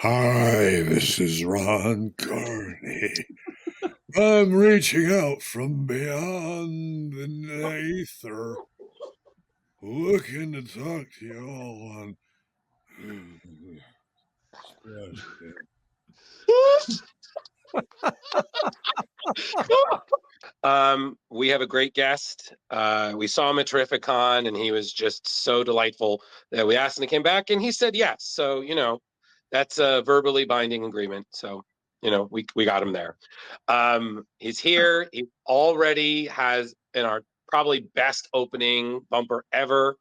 Hi, this is Ron Garney. I'm reaching out from beyond the ether, looking to talk to you all on We have a great guest. We saw him at Terrificon, and he was just so delightful that we asked him to come back, and he said yes. So, that's a verbally binding agreement. So, we got him there. He's here. He already has in our probably best opening bumper ever.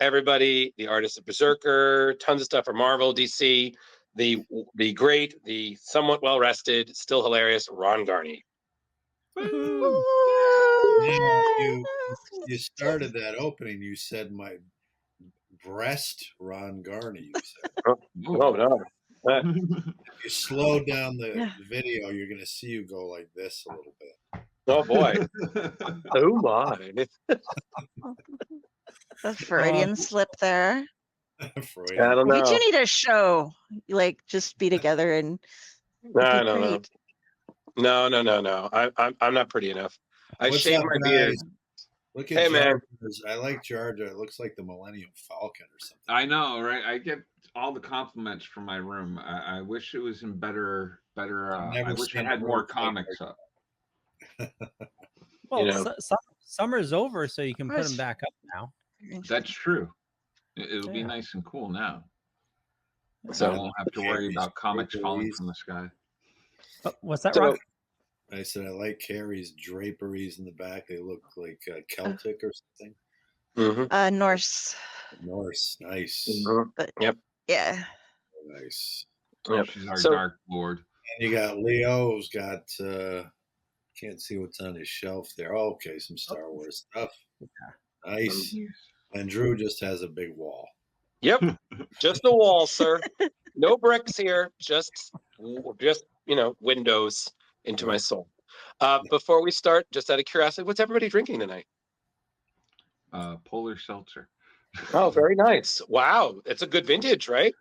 Everybody, the artist of Berserker, tons of stuff for Marvel, DC, the great, the somewhat well rested, still hilarious Ron Garney. You started that opening. You said my breast, Ron Garney. You said. Oh no! If you slow down the video, you're going to see you go like this a little bit. Oh boy! Oh my! A Freudian slip there. I don't know. We do need a show, like just be together and. No. I'm not pretty enough. I shaved my beard. Look at Jar. I like Jar Jar. It looks like the Millennium Falcon or something. I know, right? I get all the compliments from my room. I wish it was in better. I wish I had more comics up. Well, summer's over, so you can put them back up now. That's true. It'll be nice and cool now. So I won't have to worry about comics falling from the sky. What's that, Rock? I said I like Kari's draperies in the back. They look like Celtic or something. Mm-hmm. Norse. Norse, nice. Mm-hmm. Yep. Yeah. Nice. Yep. She's our Dark Lord. And you got Leo, who's got can't see what's on his shelf there. Oh, okay, some Star Wars stuff. Nice. And Drew just has a big wall. Yep, just a wall, sir. No bricks here. Just windows into my soul. Before we start, just out of curiosity, what's everybody drinking tonight? Polar Seltzer. Oh, very nice. Wow, it's a good vintage, right?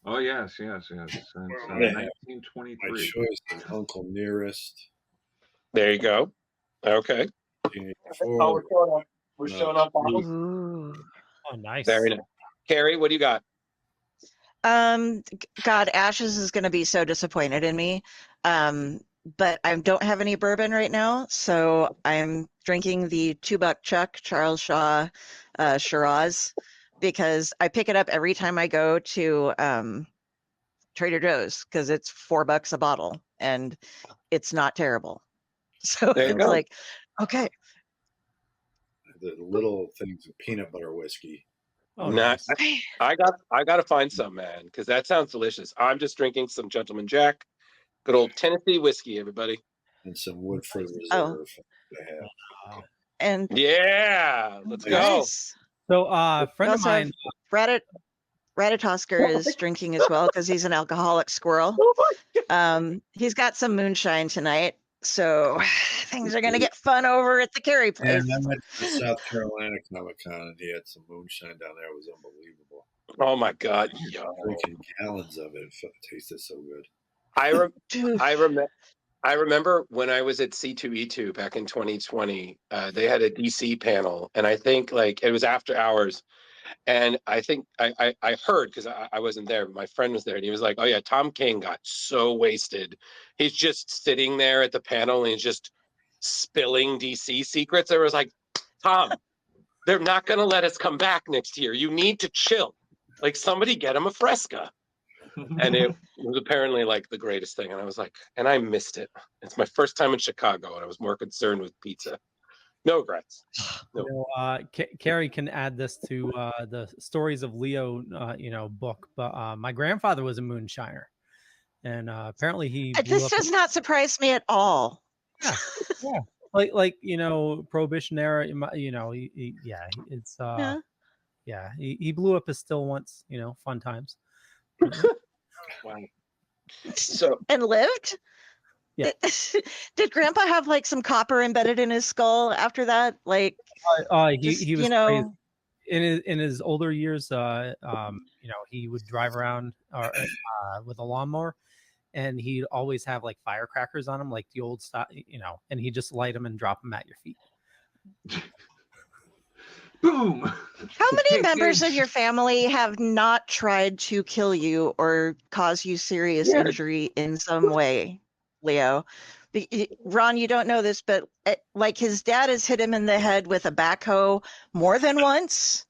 Oh yes. Since 1923. My choice is Uncle Nearest. There you go. Okay. We're showing up bottles. Oh, nice. Very nice. Kari, what do you got? God, Ashes is going to be so disappointed in me. But I don't have any bourbon right now, so I'm drinking the $2 Chuck Charles Shaw Shiraz because I pick it up every time I go to Trader Joe's because it's $4 a bottle and it's not terrible. So it's like, okay. The little things of peanut butter whiskey. Oh, nice. I got to find some, man, because that sounds delicious. I'm just drinking some Gentleman Jack, good old Tennessee whiskey, everybody, and some Woodford Reserve. And yeah, let's go. So, a friend of mine, Ratatosker is drinking as well because he's an alcoholic squirrel. He's got some moonshine tonight. So things are going to get fun over at the Kari place. And I went to the South Carolina Comic-Con and he had some moonshine down there. It was unbelievable. Oh, my God. Drinking gallons of it. It tasted so good. I remember when I was at C2E2 back in 2020, they had a DC panel. And I think it was after hours. And I think I heard, because I wasn't there, but my friend was there, and he was like, oh, yeah, Tom King got so wasted. He's just sitting there at the panel, and he's just spilling DC secrets. I was like, Tom, they're not going to let us come back next year. You need to chill. Like, somebody get him a Fresca. And it was apparently, the greatest thing. And I was like, and I missed it. It's my first time in Chicago, and I was more concerned with pizza. No regrets. No. Kari can add this to the Stories of Leo, book. But my grandfather was a moonshiner, and apparently he. This does not surprise me at all. Yeah. Like Prohibition era. He blew up his still once. Fun times. Wow. So and lived. Yeah. Did Grandpa have some copper embedded in his skull after that? He was crazy. in his older years, he would drive around with a lawnmower, and he'd always have like firecrackers on him, like the old style, and he'd just light them and drop them at your feet. Boom. How many members of your family have not tried to kill you or cause you serious injury in some way, Leo? Ron, you don't know this, but like his dad has hit him in the head with a backhoe more than once.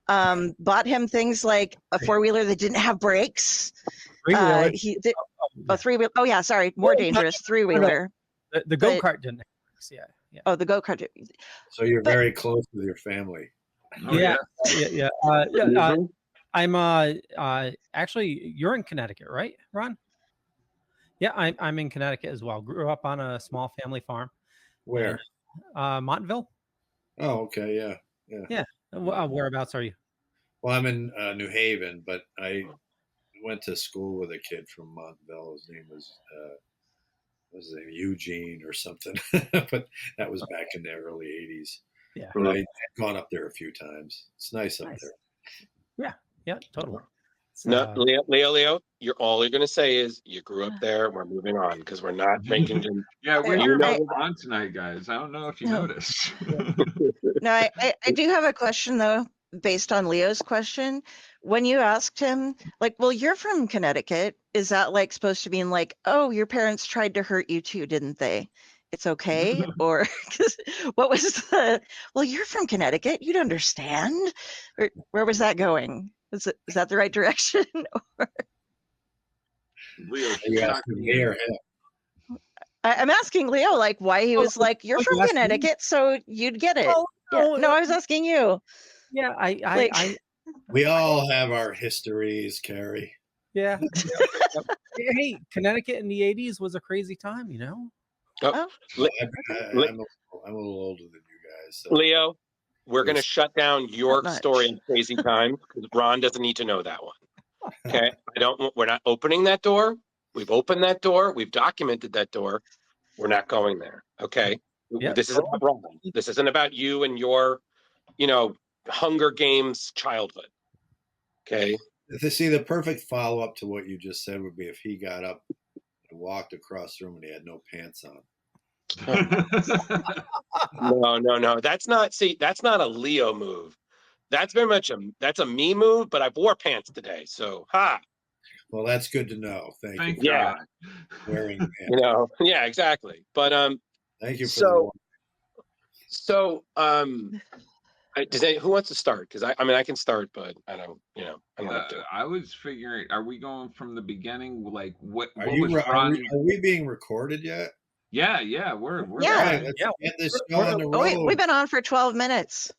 Bought him things like a four-wheeler that didn't have brakes. Three-wheeler. Three-wheeler. Oh yeah, sorry, more dangerous three-wheeler. The go-kart didn't have brakes. Yeah. Oh, the go-kart. So you're very close with your family. Oh, Yeah. I'm actually, you're in Connecticut, right, Ron? Yeah, I'm in Connecticut as well. Grew up on a small family farm. Where? Montville. Oh, okay, yeah. Whereabouts are you? Well, I'm in New Haven, but I went to school with a kid from Montville. His name was Eugene or something, but that was back in the early '80s. Yeah, but I've gone up there a few times. It's nice up there. Yeah, totally. No, Leo, all you're going to say is you grew up there. We're moving on because we're not making. Yeah, we're here on tonight, guys. I don't know if you noticed. No, I do have a question though, based on Leo's question. When you asked him, like, well, you're from Connecticut, is that like supposed to mean like, oh, your parents tried to hurt you too, didn't they? It's okay? Or what was the, well, you're from Connecticut, you'd understand? Or where was that going? Is that the right direction? Leo, I'm asking Leo, like, why he was like, you're from Connecticut, so you'd get it. No, I was asking you. Yeah, we all have our histories, Kari. Yeah. Hey, Connecticut in the 80s was a crazy time, I'm a little older than you guys. So. Leo, we're going to shut down your story of crazy times because Ron doesn't need to know that one. Okay, we're not opening that door. We've opened that door. We've documented that door. We're not going there. Okay. Yep. This isn't about Ron. This isn't about you and your, Hunger Games childhood. Okay. See, the perfect follow-up to what you just said would be if he got up and walked across the room and he had no pants on. No. That's not a Leo move. That's very much a me move, but I wore pants today. So, Well, that's good to know. Thank you. Yeah. Wearing pants. Yeah, exactly. But thank you for who wants to start? Because I can start, but I don't have to. I was figuring, are we going from the beginning? Like, what are we being recorded yet? Yeah, we're right, let's get this show on the road. We've been on for 12 minutes.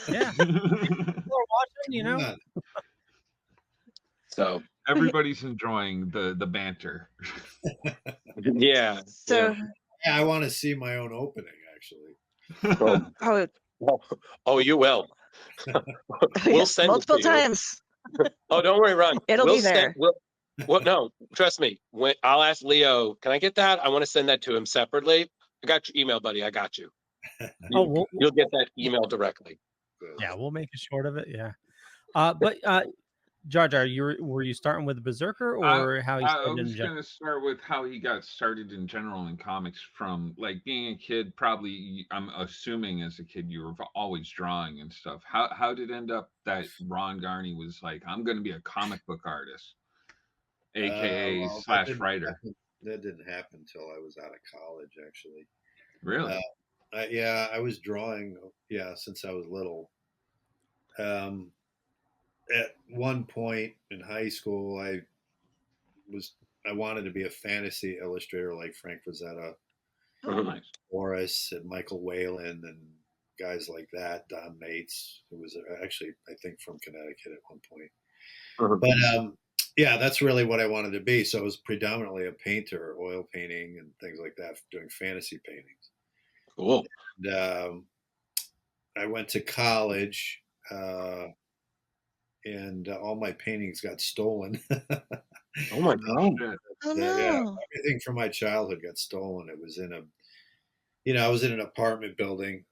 Yeah. People are watching, So everybody's enjoying the banter. Yeah. So I want to see my own opening, actually. Oh, you will. We'll send multiple it to times. Oh, don't worry, Ron. It'll be there. No, trust me. I'll ask Leo, can I get that? I want to send that to him separately. I got your email, buddy. I got you. You'll get that email directly. Yeah, we'll make a short of it. Yeah. But Jar Jar, were you starting with Berserker or how you started? I was going to start with how he got started in general in comics from like being a kid. Probably, I'm assuming as a kid you were always drawing and stuff. How did it end up that Ron Garney was like, I'm going to be a comic book artist, aka / writer? That didn't happen until I was out of college, actually. Really? I was drawing, since I was little. At one point in high school, I wanted to be a fantasy illustrator like Frank Frazetta, Morris, and Michael Whalen, and guys like that. Don Mates, who was actually, I think, from Connecticut at one point. But that's really what I wanted to be. So I was predominantly a painter, oil painting and things like that, doing fantasy paintings. Cool. And I went to college. And all my paintings got stolen. Oh my God! Oh no! Everything from my childhood got stolen. It was in I was in an apartment building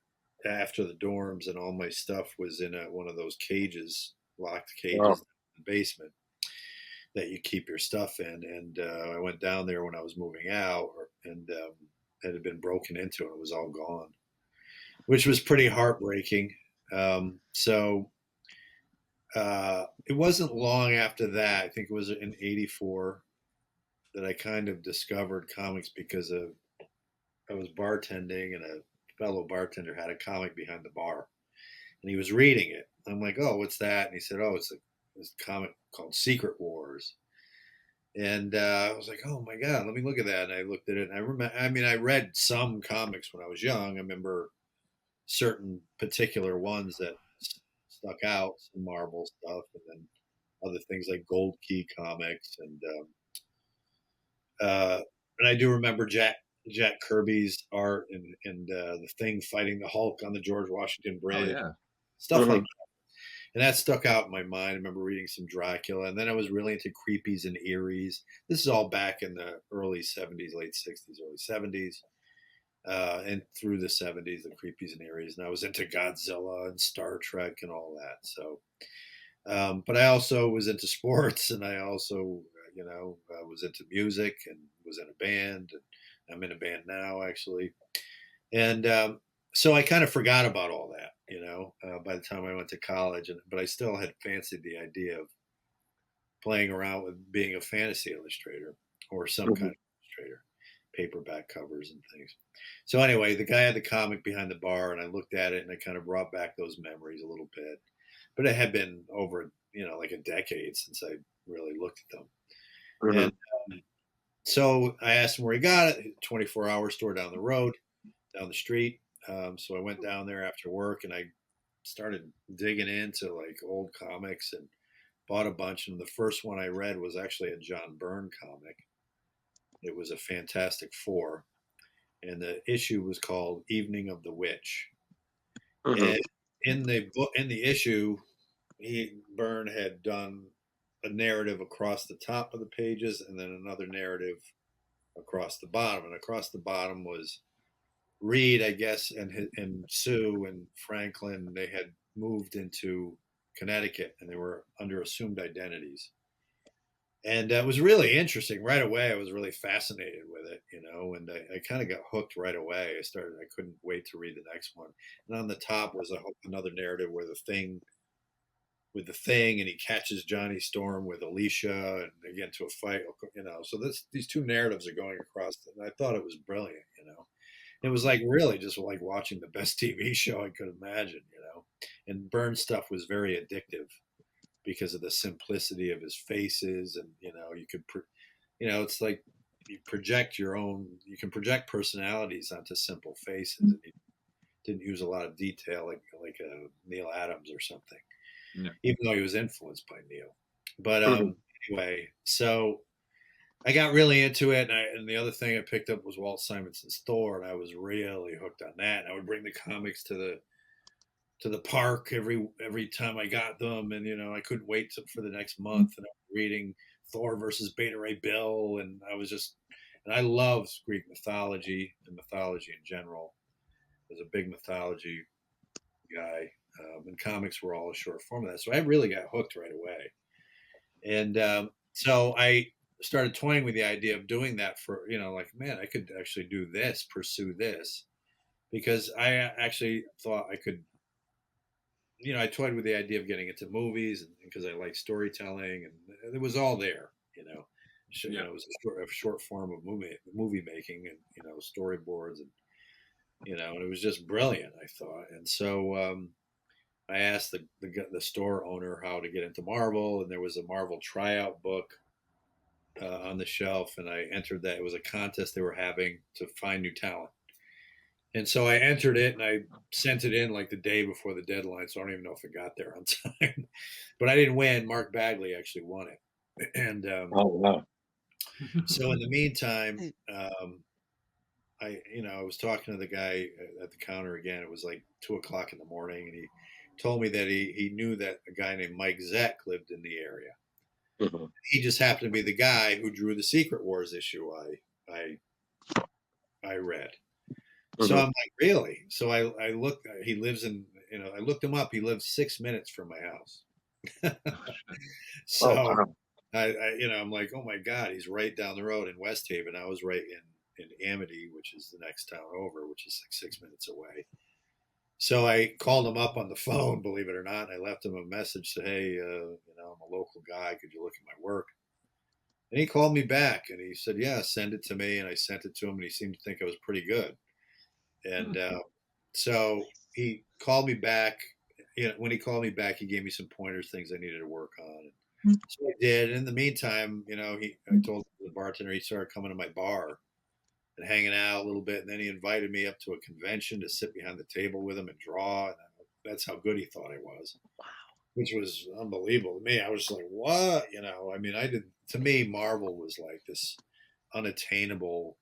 after the dorms, and all my stuff was in one of those cages, locked cages Wow. in the basement that you keep your stuff in. And I went down there when I was moving out, and it had been broken into, and it was all gone, which was pretty heartbreaking. So it wasn't long after that, I think it was in '84, that I kind of discovered comics because I was bartending, and a fellow bartender had a comic behind the bar, and he was reading it. I'm like, "Oh, what's that?" And he said, "Oh, it's this comic called Secret Wars." And I was like, "Oh my god, let me look at that." And I looked at it, and I remember. I mean, I read some comics when I was young. I remember certain particular ones that stuck out, some Marvel stuff, and then other things like Gold Key comics, and I do remember Jack Kirby's art, and the Thing fighting the Hulk on the George Washington Oh Bridge, yeah. stuff like that. And that stuck out in my mind. I remember reading some Dracula, and then I was really into creepies and eerie's. This is all back in the early '70s, late '60s, early '70s, and through the '70s, the creepies and eerie's. And I was into Godzilla and Star Trek and all that. So, but I also was into sports, and I also, was into music and was in a band. And I'm in a band now, actually. And so I kind of forgot about all that, by the time I went to college. But I still had fancied the idea of playing around with being a fantasy illustrator or some kind of illustrator, paperback covers and things. So anyway, the guy had the comic behind the bar, and I looked at it, and I kind of brought back those memories a little bit. But it had been over, like a decade since I really looked at them. And so I asked him where he got it. 24-hour store down the road, down the street. So I went down there after work, and I started digging into like old comics and bought a bunch. And the first one I read was actually a John Byrne comic. It was a Fantastic Four, and the issue was called Evening of the Witch. And in the issue, Byrne had done a narrative across the top of the pages, and then another narrative across the bottom. And across the bottom was Reed, I guess, and Sue and Franklin. They had moved into Connecticut, and they were under assumed identities. And it was really interesting. Right away, I was really fascinated with it, and I kind of got hooked right away. I couldn't wait to read the next one. And on the top was another narrative where with the Thing, and he catches Johnny Storm with Alicia, and they get into a fight, So these two narratives are going across, and I thought it was brilliant, It was like really just like watching the best TV show I could imagine, And Byrne's stuff was very addictive because of the simplicity of his faces, and you could, it's like you can project personalities onto simple faces, and he didn't use a lot of detail like Neil Adams or something, even though he was influenced by Neil. But anyway, so I got really into it, and the other thing I picked up was Walt Simonson's Thor, and I was really hooked on that. And I would bring the comics to the park every time I got them, and I couldn't wait for the next month. And I was reading Thor versus Beta Ray Bill, and I loved Greek mythology and mythology in general. I was a big mythology guy, and comics were all a short form of that. So I really got hooked right away, and so I started toying with the idea of doing that for, like, man, I could actually pursue this, because I actually thought I could, I toyed with the idea of getting into movies, and because I like storytelling, and it was all there, it was a short form of movie making, and, storyboards, and, and it was just brilliant, I thought. And so, I asked the store owner how to get into Marvel, and there was a Marvel tryout book on the shelf, and I entered that. It was a contest they were having to find new talent, and so I entered it, and I sent it in like the day before the deadline, so I don't even know if it got there on time. But I didn't win. Mark Bagley actually won it, and Oh wow! So in the meantime, I was talking to the guy at the counter again. It was like 2:00 in the morning, and he told me that he knew that a guy named Mike Zeck lived in the area. He just happened to be the guy who drew the Secret Wars issue I read. So Mhm. I'm like, really? So I looked. He lives in. I looked him up. He lives 6 minutes from my house. Oh, So wow. I'm like, oh my God, he's right down the road in West Haven. I was right in Amity, which is the next town over, which is like 6 minutes away. So I called him up on the phone, believe it or not. And I left him a message, said, hey, I'm a local guy. Could you look at my work? And he called me back and he said, yeah, send it to me. And I sent it to him and he seemed to think I was pretty good. And so he called me back. When he called me back, he gave me some pointers, things I needed to work on. So I did. In the meantime, I told the bartender he started coming to my bar and hanging out a little bit. And then he invited me up to a convention to sit behind the table with him and draw. And that's how good he thought I was. Wow. Which was unbelievable to me. I was like, what? To me, Marvel was like this unattainable,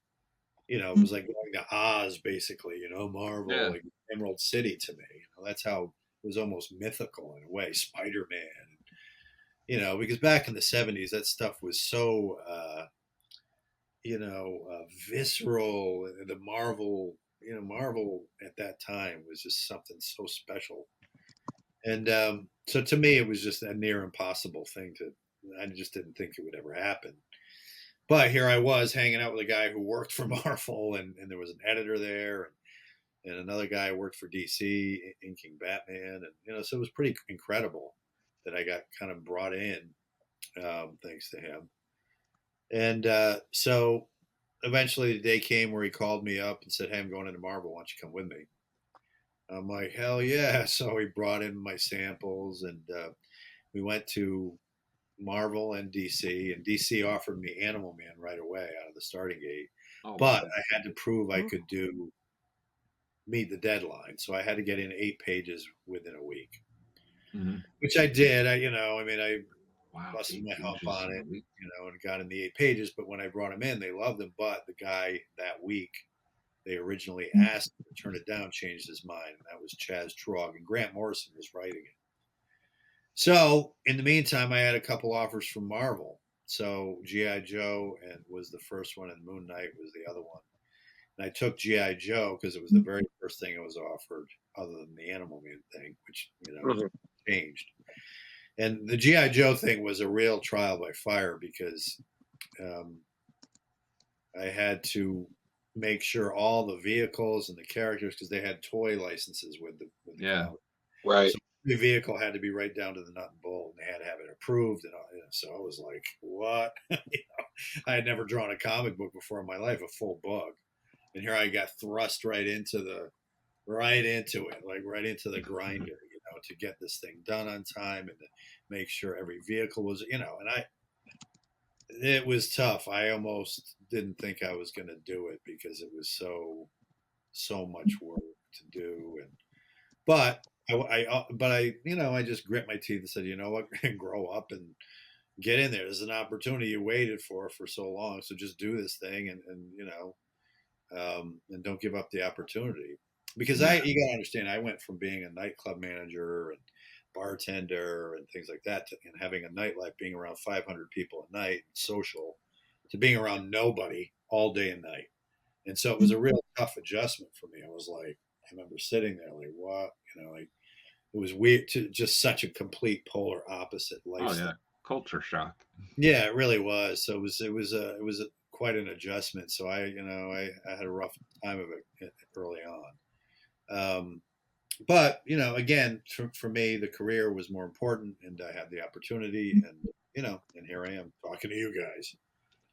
it was like going to Oz, basically, Marvel, like Emerald City to me. That's how it was almost mythical in a way, Spider-Man. Because back in the 70s, that stuff was so, visceral. The Marvel at that time was just something so special. And so to me, it was just a near impossible thing I just didn't think it would ever happen. But here I was hanging out with a guy who worked for Marvel, and there was an editor there, and another guy who worked for DC, inking Batman. And, so it was pretty incredible that I got kind of brought in thanks to him. And so eventually the day came where he called me up and said, hey, I'm going into Marvel. Why don't you come with me? I'm like, hell yeah. So he brought in my samples and we went to Marvel and DC, and DC offered me Animal Man right away out of the starting gate. Oh, but wow. I had to prove I could meet the deadline. So I had to get in 8 pages within a week, which I did. I busted my hump on it, and got in the 8 pages. But when I brought him in, they loved him. But the guy that week they originally asked him to turn it down changed his mind, and that was Chaz Trog, and Grant Morrison was writing it. So in the meantime, I had a couple offers from Marvel. So G.I. Joe was the first one, and Moon Knight was the other one. And I took G.I. Joe because it was the very first thing I was offered, other than the Animal Man thing, which changed. And the G.I. Joe thing was a real trial by fire because I had to make sure all the vehicles and the characters, because they had toy licenses with the comic. Right. So the vehicle had to be right down to the nut and bolt, and they had to have it approved. And so I was like, what? I had never drawn a comic book before in my life, a full book. And here I got thrust right into it, like right into the grinder, to get this thing done on time and to make sure every vehicle was, and it was tough. I almost didn't think I was going to do it because it was so much work to do. But I just grit my teeth and said, you know what, grow up and get in there. There's an opportunity you waited for so long. So just do this thing and don't give up the opportunity. Because you got to understand, I went from being a nightclub manager and bartender and things like that and having a nightlife, being around 500 people at night, social, to being around nobody all day and night. And so it was a real tough adjustment for me. I was like, I remember sitting there like, what? It was weird, to just such a complete polar opposite lifestyle. Oh yeah, culture shock. Yeah, it really was. So it was quite an adjustment. So I had a rough time of it early on. But again, for me, the career was more important, and I had the opportunity, and here I am talking to you guys.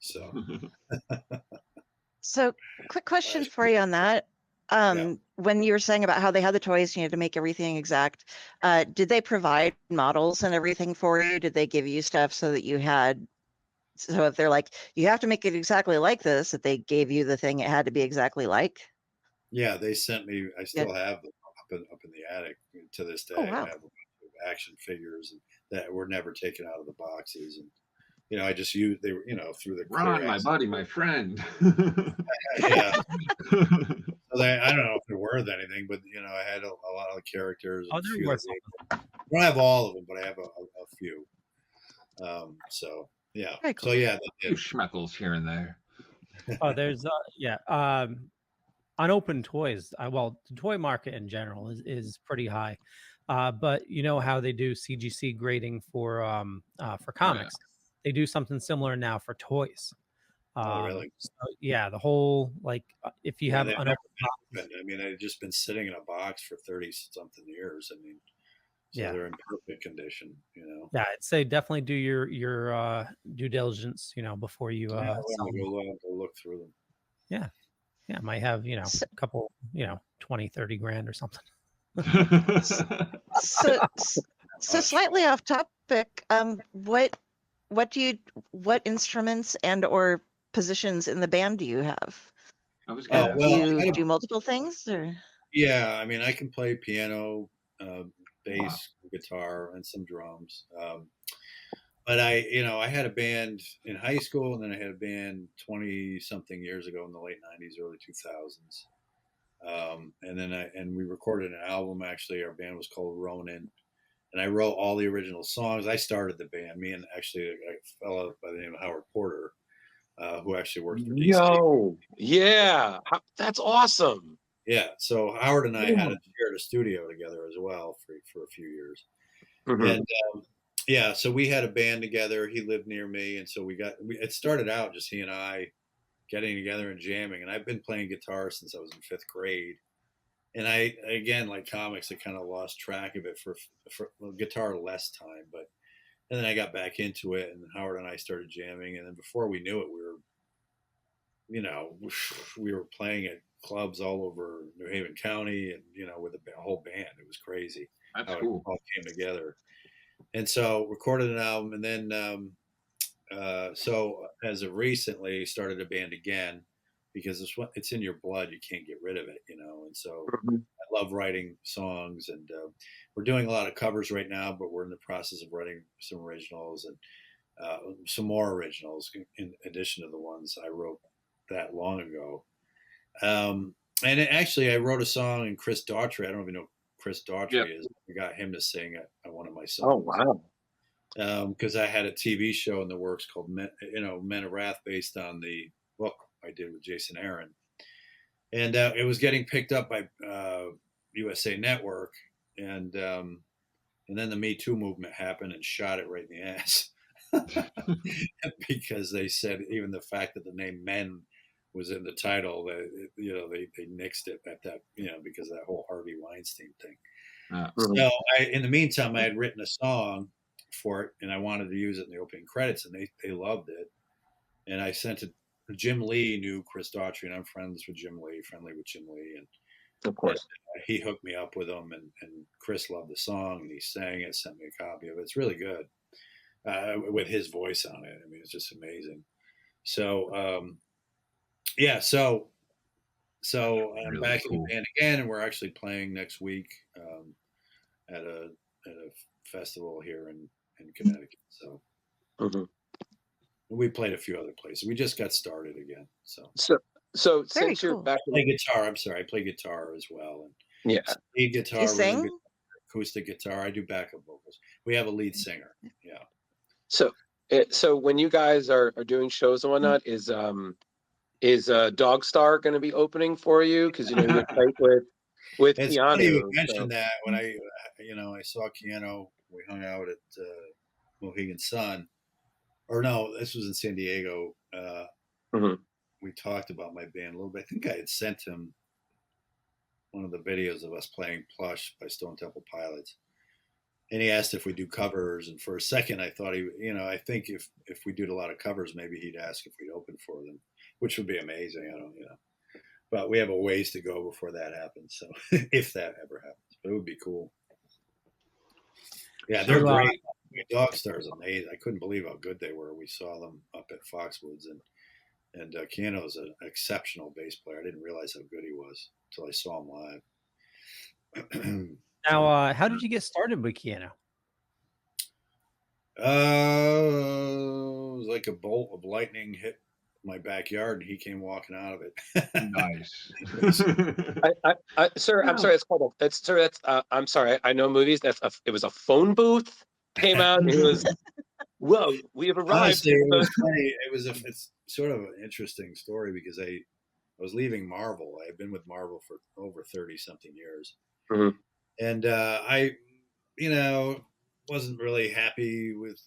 So, So quick question for you on that. When you were saying about how they had the toys, you had to make everything exact. Did they provide models and everything for you? Did they give you stuff so that so if they're like, you have to make it exactly like this, that they gave you the thing it had to be exactly like? Yeah, they sent me, I still have them up in the attic to this day. Oh, wow. I have action figures that were never taken out of the boxes. And, I just used, they were, through the Ron, my buddy, my friend. Yeah. So I don't know if they're worth anything, but I had a lot of characters. Oh, they're worth I don't have all of them, but I have a few. So yeah. Very cool. So yeah, A few schmeckles here and there. Oh, there's unopened toys. Well, the toy market in general is pretty high. But you know how they do CGC grading for comics. They do something similar now for toys. Oh, really? So, yeah, the whole if you have they've unopened never box, happened. I mean, they've just been sitting in a box for 30-something years. I mean, so yeah, they're in perfect condition, you know. yeah, I'd say definitely do your due diligence, before you Yeah, sell them. go look through them. Yeah, might have So, a couple 20-30 grand or something. so slightly off topic. What instruments and or positions in the band do you have? I was Oh, gonna Do well, you do multiple things or? yeah, I mean, I can play piano, bass, Wow. guitar, and some drums. But I had a band in high school, and then I had a band 20-something years ago in the late 90s, early 2000s. And then we recorded an album. Actually, our band was called Ronin, and I wrote all the original songs. I started the band. Me and actually a fellow by the name of Howard Porter, who actually works for DC. Yo, yeah, that's awesome. Yeah, so Howard and I had shared a studio together as well for a few years, and yeah, so we had a band together. He lived near me, and so it started out just he and I getting together and jamming. And I've been playing guitar since I was in 5th grade. And I, again, like comics, I kind of lost track of it for guitar less time, and then I got back into it, and Howard and I started jamming, and then before we knew it, we were playing at clubs all over New Haven County, and with a whole band. It was crazy. That's how cool. It all came together. And so recorded an album, and then so as of recently started a band again, because it's in your blood. You can't get rid of it, and so I love writing songs, and we're doing a lot of covers right now, but we're in the process of writing some originals and some more originals in addition to the ones I wrote that long ago. And actually I wrote a song, and Chris Daughtry, I don't even know who Chris Daughtry is. I got him to sing at one of my songs. Oh, wow. Because I had a TV show in the works called Men of Wrath, based on the book I did with Jason Aaron, and it was getting picked up by USA Network, and then the Me Too movement happened and shot it right in the ass, because they said even the fact that the name Men was in the title, they nixed it at that, because of that whole Harvey Weinstein thing. So in the meantime, I had written a song for it, and I wanted to use it in the opening credits, and they loved it. And I sent it. Jim Lee knew Chris Daughtry, and I'm friendly with Jim Lee, and Of course. he hooked me up with him, and Chris loved the song, and he sang it, sent me a copy of it. It's really good, with his voice on it. I mean, it's just amazing. So yeah, so I'm Really back cool. in the band again, and we're actually playing next week at a festival here in Connecticut. So we played a few other places. We just got started again. So Very since cool. you're back, I play guitar. I'm sorry, I play guitar as well, and Yeah. lead guitar, Do you sing? rhythm guitar, acoustic guitar. I do backup vocals. We have a lead singer. Yeah. So when you guys are doing shows and whatnot, is Dog Star going to be opening for you? Because you're tight with It's Keanu. funny you mentioned that. When I saw Keanu, we hung out at Mohegan Sun, or no, this was in San Diego. We talked about my band a little bit. I think I had sent him one of the videos of us playing Plush by Stone Temple Pilots, and he asked if we do covers. And for a second, I thought I think if we did a lot of covers, maybe he'd ask if we'd open for them, which would be amazing. I don't, but we have a ways to go before that happens. So if that ever happens, but it would be cool. Yeah, they're great. Dog Star is amazing. I couldn't believe how good they were. We saw them up at Foxwoods, and Keanu is an exceptional bass player. I didn't realize how good he was until I saw him live. Now, how did you get started with Keanu? It was like a bolt of lightning hit my backyard, and he came walking out of it. Nice. Sir, I'm sorry. It's called. I'm sorry. I know movies. It was a phone booth. Came out. It was. Whoa, we have arrived. Honestly, it was funny. It's sort of an interesting story, because I was leaving Marvel. I had been with Marvel for over 30 something years. Mhm. And I, you know, wasn't really happy with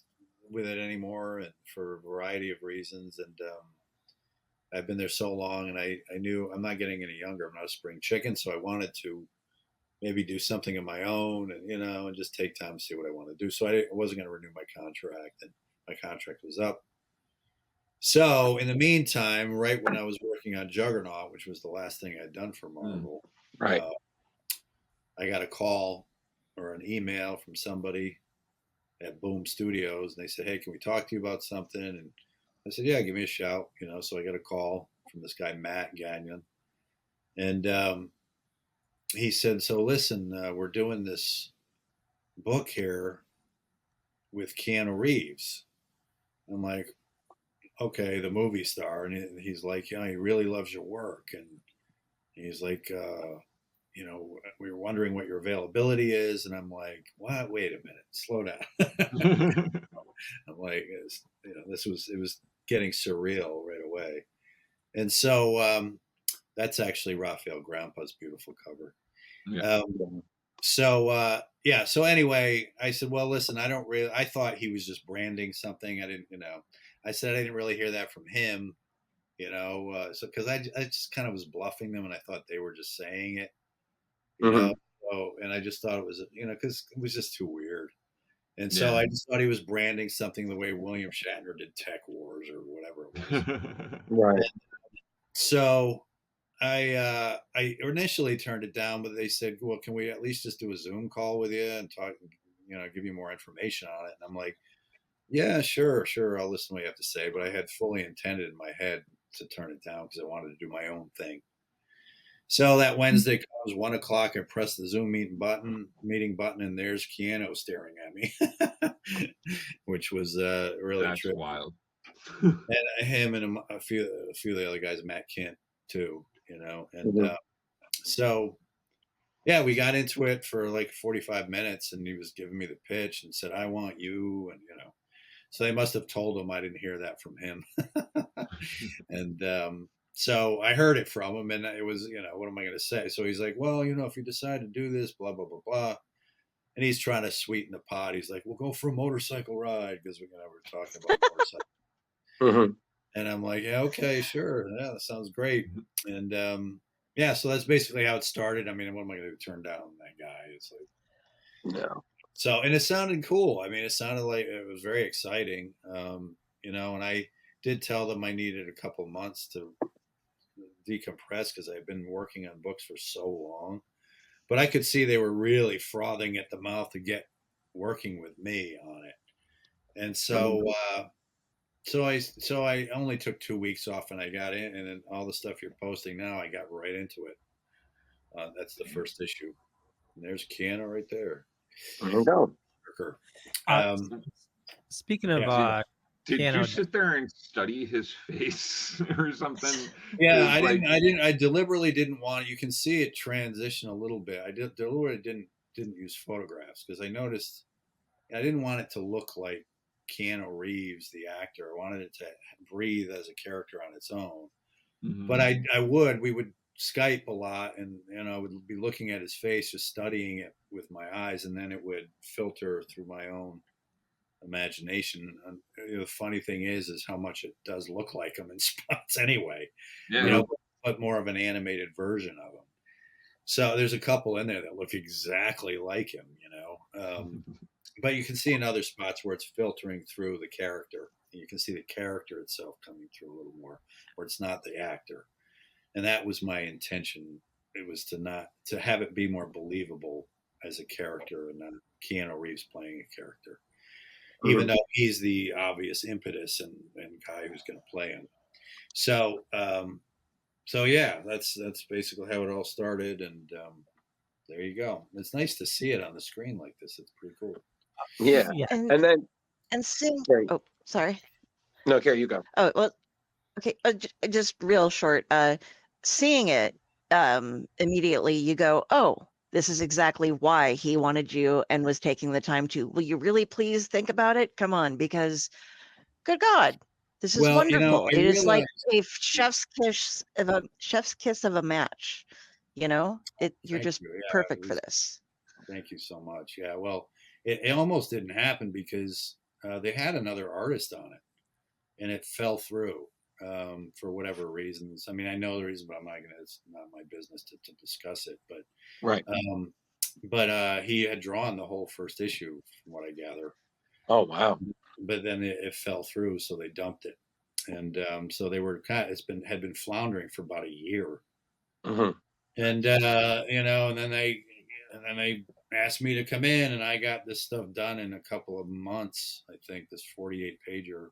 it anymore, and for a variety of reasons. And I've been there so long, and I knew I'm not getting any younger. I'm not a spring chicken, so I wanted to maybe do something of my own, and and just take time to see what I want to do. So I wasn't going to renew my contract, and my contract was up. So in the meantime, right when I was working on Juggernaut, which was the last thing I'd done for Marvel, Right. I got a call or an email from somebody at Boom Studios, and they said, "Hey, can we talk to you about something?" And I said, "Yeah, give me a shout." So I got a call from this guy Matt Gagnon, and he said, "So listen, we're doing this book here with Keanu Reeves." I'm like, "Okay, the movie star," and he's like, "Yeah, he really loves your work," and he's like, "We were wondering what your availability is," and I'm like, "What? Wait a minute, slow down." I'm like, it was getting surreal right away, and so that's actually Raphael Grandpa's beautiful cover. Yeah. So anyway, I said, well, listen, I thought he was just branding something. I didn't, I said I didn't really hear that from him, so because I just kind of was bluffing them, and I thought they were just saying it, Mhm. and I just thought it was, because it was just too weird. And so Yeah. I just thought he was branding something the way William Shatner did Tech Wars or whatever it was. Right. So I initially turned it down, but they said, well, can we at least just do a Zoom call with you and talk, give you more information on it? And I'm like, yeah, sure. I'll listen to what you have to say. But I had fully intended in my head to turn it down because I wanted to do my own thing. So that Wednesday comes 1:00. I press the Zoom meeting button, and there's Keanu staring at me, which was really That's trippy. wild. And him and a few of the other guys, Matt Kent too, and so yeah, we got into it for like 45 minutes, and he was giving me the pitch and said, "I want you," and so they must have told him I didn't hear that from him, and so I heard it from him, and it was, what am I going to say? So he's like, well, if you decide to do this, blah, blah, blah, blah. And he's trying to sweeten the pot. He's like, we'll go for a motorcycle ride because we're talking about motorcycles. Mhm. And I'm like, yeah, okay, sure. Yeah, that sounds great. And yeah, so that's basically how it started. I mean, what am I going to turn down that guy? It's like, No. so, and it sounded cool. I mean, it sounded like it was very exciting. And I did tell them I needed a couple months to decompress because I've been working on books for so long. But I could see they were really frothing at the mouth to get working with me on it. And so I only took 2 weeks off, and I got in, and then all the stuff you're posting now, I got right into it. That's the first issue. And there's Keanu right there. There you go. Speaking of yeah. Did Keanu, you sit there and study his face or something? Yeah, I deliberately didn't want. You can see it transition a little bit. I deliberately didn't use photographs because I noticed I didn't want it to look like Keanu Reeves, the actor. I wanted it to breathe as a character on its own. Mm-hmm. But we would Skype a lot, and I would be looking at his face, just studying it with my eyes, and then it would filter through my own imagination. And the funny thing is how much it does look like him in spots anyway. Yeah. But more of an animated version of him. So there's a couple in there that look exactly like him, but you can see in other spots where it's filtering through the character. You can see the character itself coming through a little more, where it's not the actor. And that was my intention. It was to have it be more believable as a character, and not Keanu Reeves playing a character, even though he's the obvious impetus and guy who's going to play him. So, yeah, that's basically how it all started, and there you go. It's nice to see it on the screen like this. It's pretty cool. Yeah. And then seeing. Kari. Oh, sorry. No, Kari, you go. Oh well, okay. Just real short. Seeing it, immediately you go, oh, this is exactly why he wanted you and was taking the time to. Will you really please think about it? Come on, because good God, This is Well, you know, wonderful. I It is like realized. a chef's kiss of a match. You know, you're Thank just you. Yeah, it perfect for was. this. Thank you so much. Yeah, well, it almost didn't happen because they had another artist on it, and it fell through for whatever reasons. I mean, I know the reason, but I'm not gonna. It's not my business to discuss it. Right. But he had drawn the whole first issue, from what I gather. Oh wow. But then it fell through, so they dumped it, and so they were had been floundering for about a year, Hmm. and you know, and then they asked me to come in, and I got this stuff done in a couple of months. I think this 48 pager,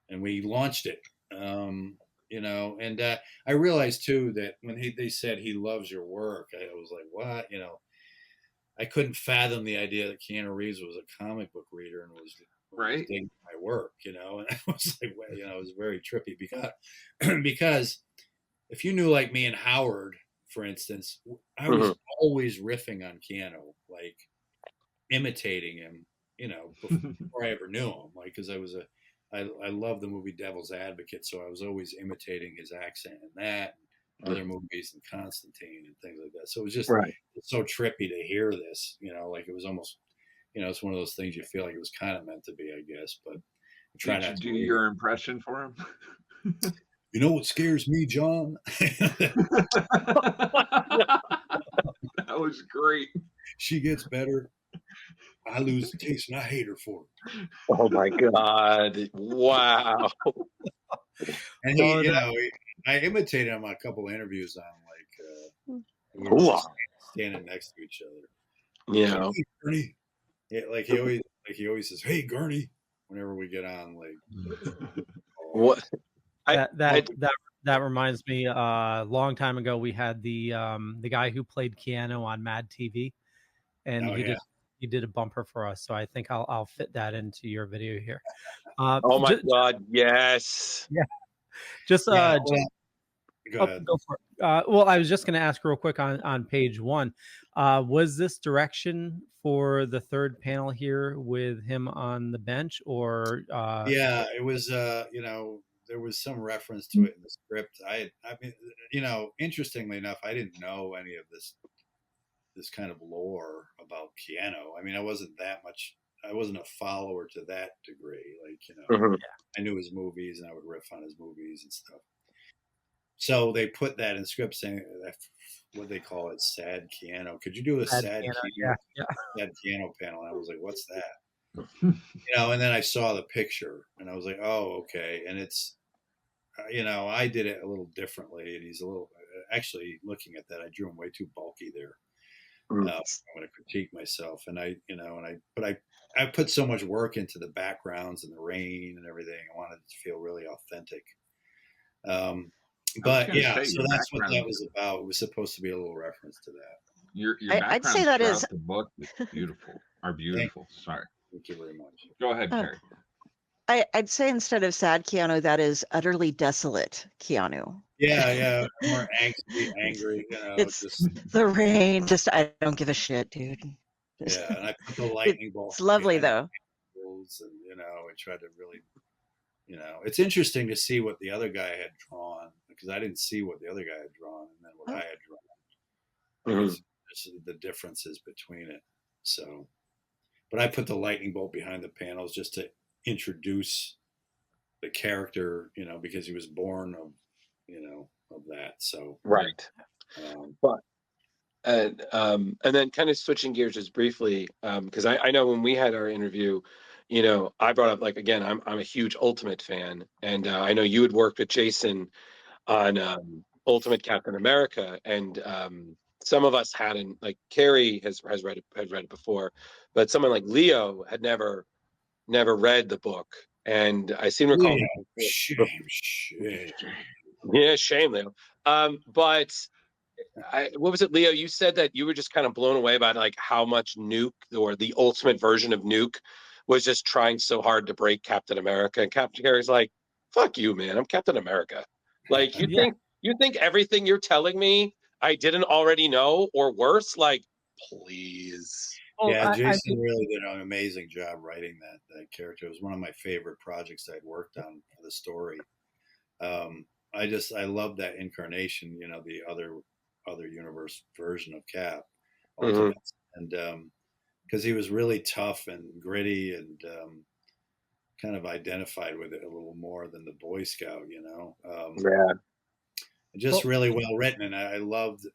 and we launched it. You know, and I realized too that when they said he loves your work, I was like, what? You know, I couldn't fathom the idea that Keanu Reeves was a comic book reader and was Right. digging my work, you know, and I was like, well, you know, it was very trippy because because if you knew like me and Howard, for instance, I was always riffing on Keanu, like imitating him, you know, before I ever knew him, like because I love the movie Devil's Advocate, so I was always imitating his accent in that, and other movies, and Constantine and things like that. So it was just Right. so trippy to hear this, you know, like it was almost, you know, it's one of those things you feel like it was kind of meant to be, I guess, but I try Did you not to do read your it. impression for him? You know what scares me, John? That was great. She gets better. I lose the taste, and I hate her for it. Oh my God. Wow. And he, you know, I imitated him on a couple of interviews on like we were Cool. just standing next to each other. Yeah. Like, hey, Gurney. Yeah, like he always says, "Hey, Gurney," whenever we get on. Like, What? That reminds me. A long time ago, we had the guy who played Keanu on Mad TV, and he did a bumper for us. So I think I'll fit that into your video here. Oh my God! Yes. Yeah. Just go ahead. Go for it. Well, I was just going to ask real quick on page 1. Was this direction for the third panel here with him on the bench, or? Yeah, it was. You know, there was some reference to it in the script. I mean, you know, interestingly enough, I didn't know any of this kind of lore about Keanu. I mean, I wasn't a follower to that degree. Like, you know, I knew his movies and I would riff on his movies and stuff. So they put that in script saying what they call it, sad Keanu. Could you do a sad Keanu? Yeah. Sad Keanu panel? And I was like, what's that? You know, and then I saw the picture and I was like, oh, okay. And it's, you know, I did it a little differently, and he's a little. Actually, looking at that, I drew him way too bulky there. I'm going to critique myself, and I put so much work into the backgrounds and the rain and everything. I wanted it to feel really authentic. But yeah, so that's what that was about. It was supposed to be a little reference to that. Your I'd say that is the book is beautiful. Are beautiful. Sorry. Thank you very much. Go ahead, Kari. I'd say instead of sad Keanu, that is utterly desolate Keanu. Yeah, more angry. You know, it's just the rain. Just I don't give a shit, dude. Yeah, and I put the lightning bolt. It's lovely though. And you know, I tried to really, you know, it's interesting to see what the other guy had drawn, because I didn't see what the other guy had drawn, and then what I had drawn. There's the differences between it. So, but I put the lightning bolt behind the panels just to introduce the character, you know, because he was born of, you know, of that. So right. But and then kind of switching gears just briefly, because I know when we had our interview, you know, I brought up, like, again, I'm a huge Ultimate fan, and I know you had worked with Jason on Ultimate Captain America, and some of us hadn't. Like Kari has read it before, but someone like Leo had never read the book, and I seem to recall. Shame. Yeah, shame, Leo. But what was it, Leo? You said that you were just kind of blown away by like how much Nuke, or the ultimate version of Nuke, was just trying so hard to break Captain America, and Captain Kari's like, "Fuck you, man! I'm Captain America." Like, you think everything you're telling me I didn't already know, or worse? Like, please. Well, Yeah, I Jason mean, really did an amazing job writing that character. It was one of my favorite projects I'd worked on for the story. I love that incarnation, the other universe version of Cap, Mhm. Ultimates, and because he was really tough and gritty and kind of identified with it a little more than the Boy Scout. Yeah. Just well, really well written, and I loved,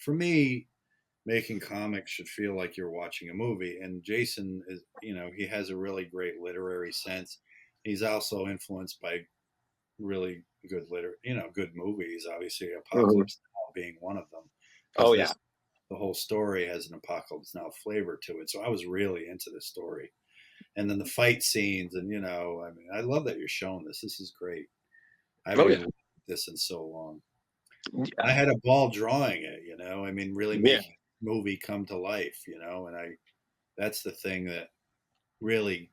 for me, making comics should feel like you're watching a movie. And Jason is, he has a really great literary sense. He's also influenced by really good movies. Obviously, Mhm. Apocalypse Now being one of them, because Oh yeah. the whole story has an Apocalypse Now flavor to it. So I was really into this story, and then the fight scenes, and I mean, I love that you're showing this. This is great. I Oh haven't yeah. even looked at this in so long. I Yeah. had a ball drawing it. I mean, really Yeah. making the movie come to life. And that's the thing that really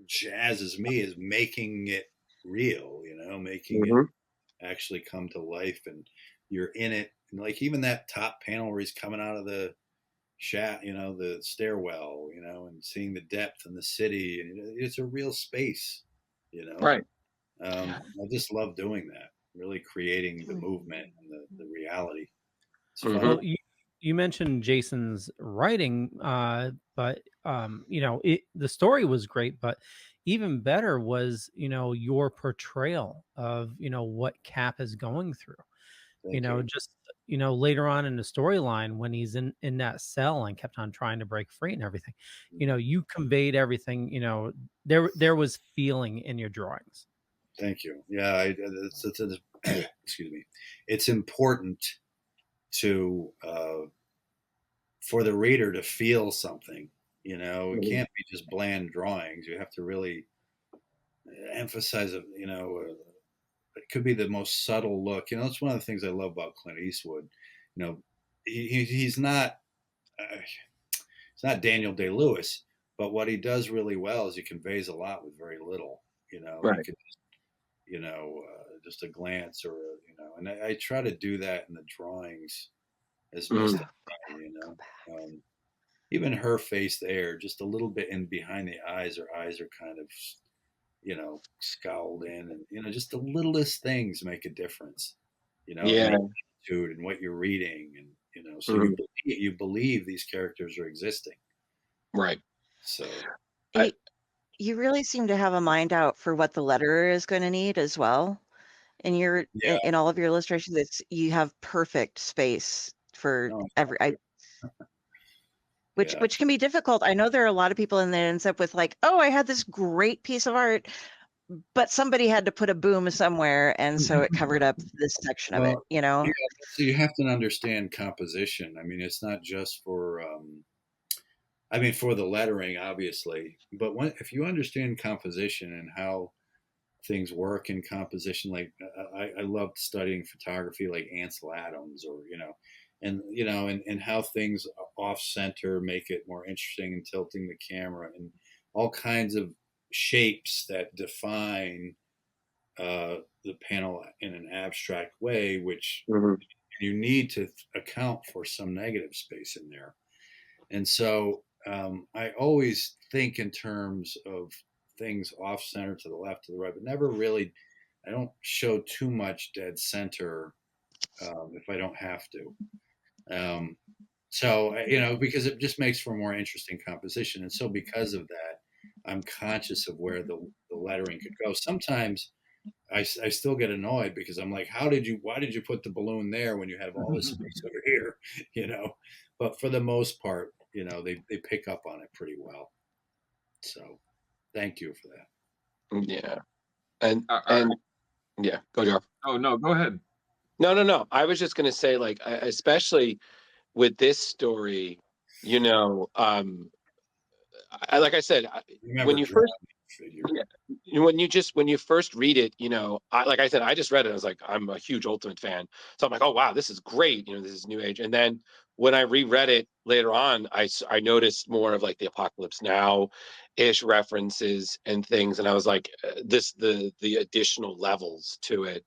jazzes me is making it real. Making it Mhm. actually come to life, and you're in it. And like even that top panel where he's coming out of the shaft, the stairwell, and seeing the depth in the city, and it's a real space. You know, Right. I just love doing that. Really creating the movement and the reality. It's fun. Mhm. well, you mentioned Jason's writing, but the story was great, but even better was your portrayal of what Cap is going through. Thank you. Just later on in the storyline when he's in that cell and kept on trying to break free and everything, you conveyed everything. There was feeling in your drawings. Thank you. Yeah, excuse me. It's important to for the reader to feel something. It Mhm. can't be just bland drawings. You have to really emphasize it. It could be the most subtle look. That's one of the things I love about Clint Eastwood. He's not he's not Daniel Day Lewis, but what he does really well is he conveys a lot with very little. He Right. could just a glance or and I try to do that in the drawings as best Mhm. I can. Even her face there, just a little bit in behind the eyes. Her eyes are kind of scowled in, and just the littlest things make a difference. In Yeah. the attitude and what you're reading, and so Mhm. you believe these characters are existing. Right. So I, You really seem to have a mind out for what the letterer is going to need as well. In your yeah, in all of your illustrations, you have perfect space for no, yeah. which can be difficult. I know there are a lot of people and that ends up with like, oh, I had this great piece of art, but somebody had to put a boom somewhere, and so it covered up this section of it. Well, yeah, so you have to understand composition. I mean, it's not just for for the lettering, obviously, but if you understand composition and how things work in composition, like I loved studying photography, like Ansel Adams, or and how things off center make it more interesting, and tilting the camera, and all kinds of shapes that define the panel in an abstract way, which Mhm. you need to account for some negative space in there. And so I always think in terms of things off center, to the left, to the right, but never really, I don't show too much dead center if I don't have to. Um, because it just makes for more interesting composition. And so because of that, I'm conscious of where the lettering could go. Sometimes I still get annoyed because I'm like, why did you put the balloon there when you have all this space over here? You know, but for the most part, they pick up on it pretty well. So thank you for that. Yeah. And Are, are, and yeah. Go, Jar. oh no, go ahead. No, no, no. I was just gonna say, like, especially with this story, you know, like I said, when Remember you drawing first, figure. yeah, when you first read it, like I said, I just read it. I was like, I'm a huge Ultimate fan, so I'm like, oh wow, this is great. This is New Age. And then when I reread it later on, I noticed more of like the Apocalypse Now ish references and things, and I was like, the additional levels to it.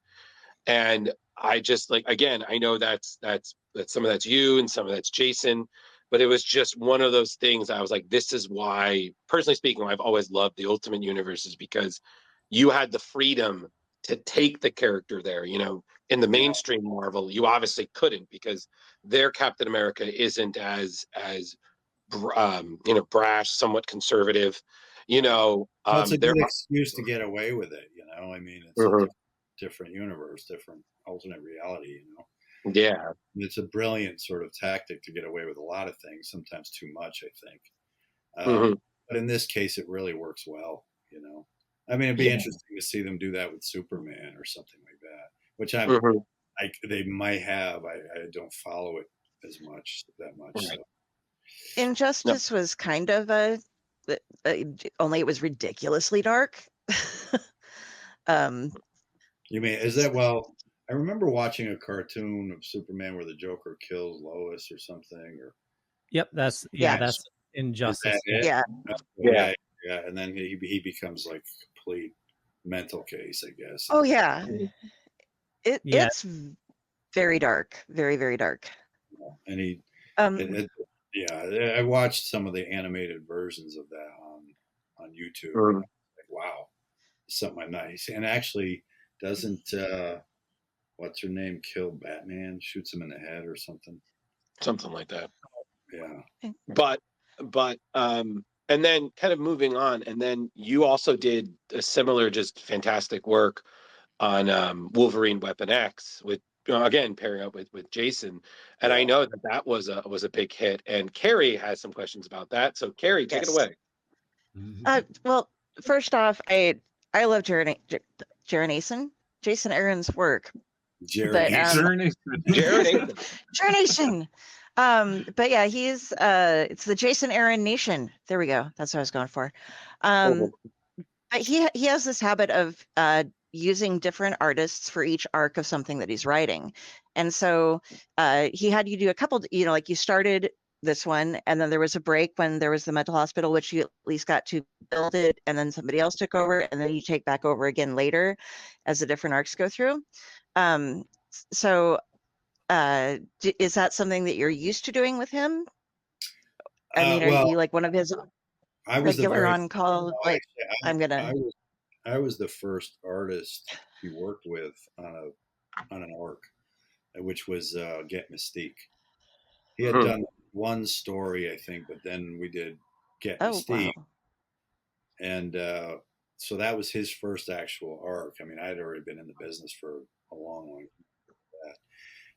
And I just, like, again, I know that's some of that's you and some of that's Jason, but it was just one of those things. I was like, this is why, personally speaking, I've always loved the Ultimate Universes, because you had the freedom to take the character there. You know, in the mainstream Marvel, you obviously couldn't, because their Captain America isn't as you know, brash, somewhat conservative. You know, Well, it's a they're good excuse to get away with it. You know, I mean, it's Mhm. a different universe, different alternate reality. You know, Yeah. it's a brilliant sort of tactic to get away with a lot of things. Sometimes too much, I think. Mhm. But in this case, it really works well. You know, I mean, it'd be Yeah. interesting to see them do that with Superman or something like that, which Mhm. they might have. I don't follow it as much that much. Right. So. No. Injustice was kind of only it was ridiculously dark. um, You mean is that well? I remember watching a cartoon of Superman where the Joker kills Lois or something, or Yep, that's Yeah. that's is Injustice. that it? yeah. Yeah, yeah, and then he becomes like a complete mental case, I guess. Oh yeah. Yeah. It's very dark, very very dark. And he, Um, yeah, I watched some of the animated versions of that on YouTube. And I Mhm. was like, wow, something nice. And actually, doesn't what's her name kill Batman? Shoots him in the head or something. Something like that. Yeah. But and then kind of moving on, and then you also did a similar, just fantastic work on Wolverine Weapon X with, again, pairing up with Jason, and I Yeah. know that was a big hit. And Carrie has some questions about that. So Carrie, take it yes. away. Well, first off, I love Jason Aaron's work, Jared. but Journey. Jared Nathan. Jason. But yeah, he's it's the Jason Aaron Nation. There we go. That's what I was going for. But he has this habit of using different artists for each arc of something that he's writing, and so he had you do a couple. You know, like you started this one, and then there was a break when there was the mental hospital, which you at least got to build it, and then somebody else took over, and then you take back over again later, as the different arcs go through. So is that something that you're used to doing with him? I mean, are Well, you like one of his I was the regular very on call? no, Like, actually, I'm gonna. I was the first artist he worked with on an arc, which was Get Mystique. He had Mhm. done one story, I think, but then we did Get Oh Mystique, wow. and so that was his first actual arc. I mean, I had already been in the business for a long, long time.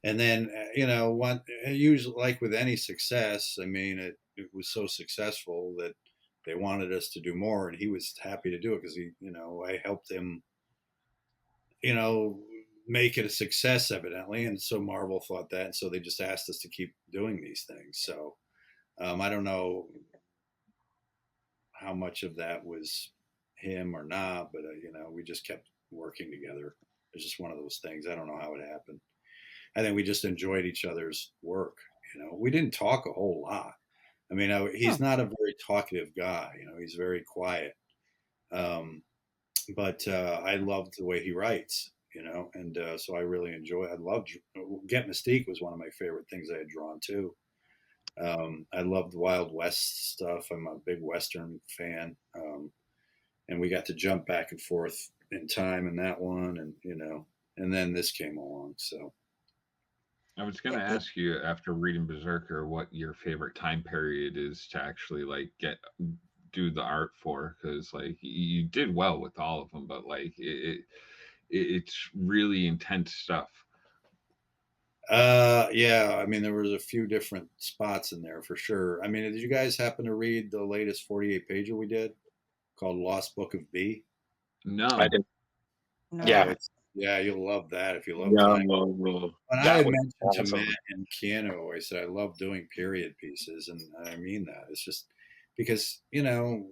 And then you know, one usually like with any success, I mean, it was so successful that they wanted us to do more, and he was happy to do it because he, you know, I helped him, you know, make it a success evidently, and so Marvel thought that, and so they just asked us to keep doing these things. So I don't know how much of that was him or not, but you know, we just kept working together. It's just one of those things. I don't know how it happened. I think we just enjoyed each other's work. You know, we didn't talk a whole lot. I mean, he's not a very talkative guy. You know, he's very quiet. Um, but I loved the way he writes. You know, and so I really enjoy. I loved Get Mystique was one of my favorite things I had drawn too. I loved Wild West stuff. I'm a big Western fan, and we got to jump back and forth in time in that one, and you know, and then this came along. So I was going to ask you after reading Berserker what your favorite time period is to actually like do the art for, because like you did well with all of them, but like it's really intense stuff. Yeah, I mean, there was a few different spots in there for sure. I mean, did you guys happen to read the latest 48 pager we did called Lost Book of B? I No. did. No. Yeah. Yeah, you'll love that if you love No, time. no. When I That had was mentioned to awesome. Matt and Keanu, I said I love doing period pieces, and I mean that. It's just because, you know,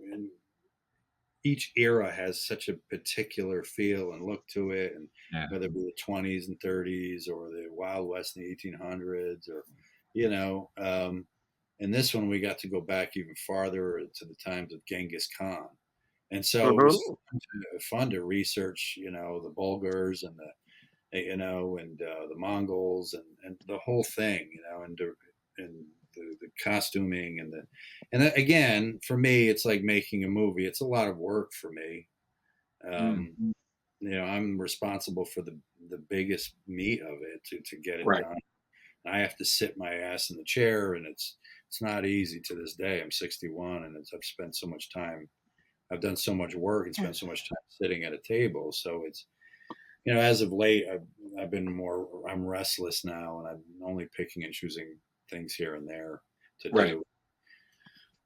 each era has such a particular feel and look to it, and Yeah. whether it be the 20s and 30s or the Wild West in the 1800s, or you know, in this one we got to go back even farther to the times of Genghis Khan, and so it was fun to research, you know, the Bulgars and the, you know, and the Mongols and the whole thing, you know, and the costuming and again, for me, it's like making a movie. It's a lot of work for me. You know, I'm responsible for the biggest meat of it to get it Right. done. I have to sit my ass in the chair, and it's not easy to this day. I'm 61, and I've spent so much time. I've done so much work and spent so much time sitting at a table. So it's, you know, as of late, I've been more. I'm restless now, and I'm only picking and choosing things here and there to Right. do.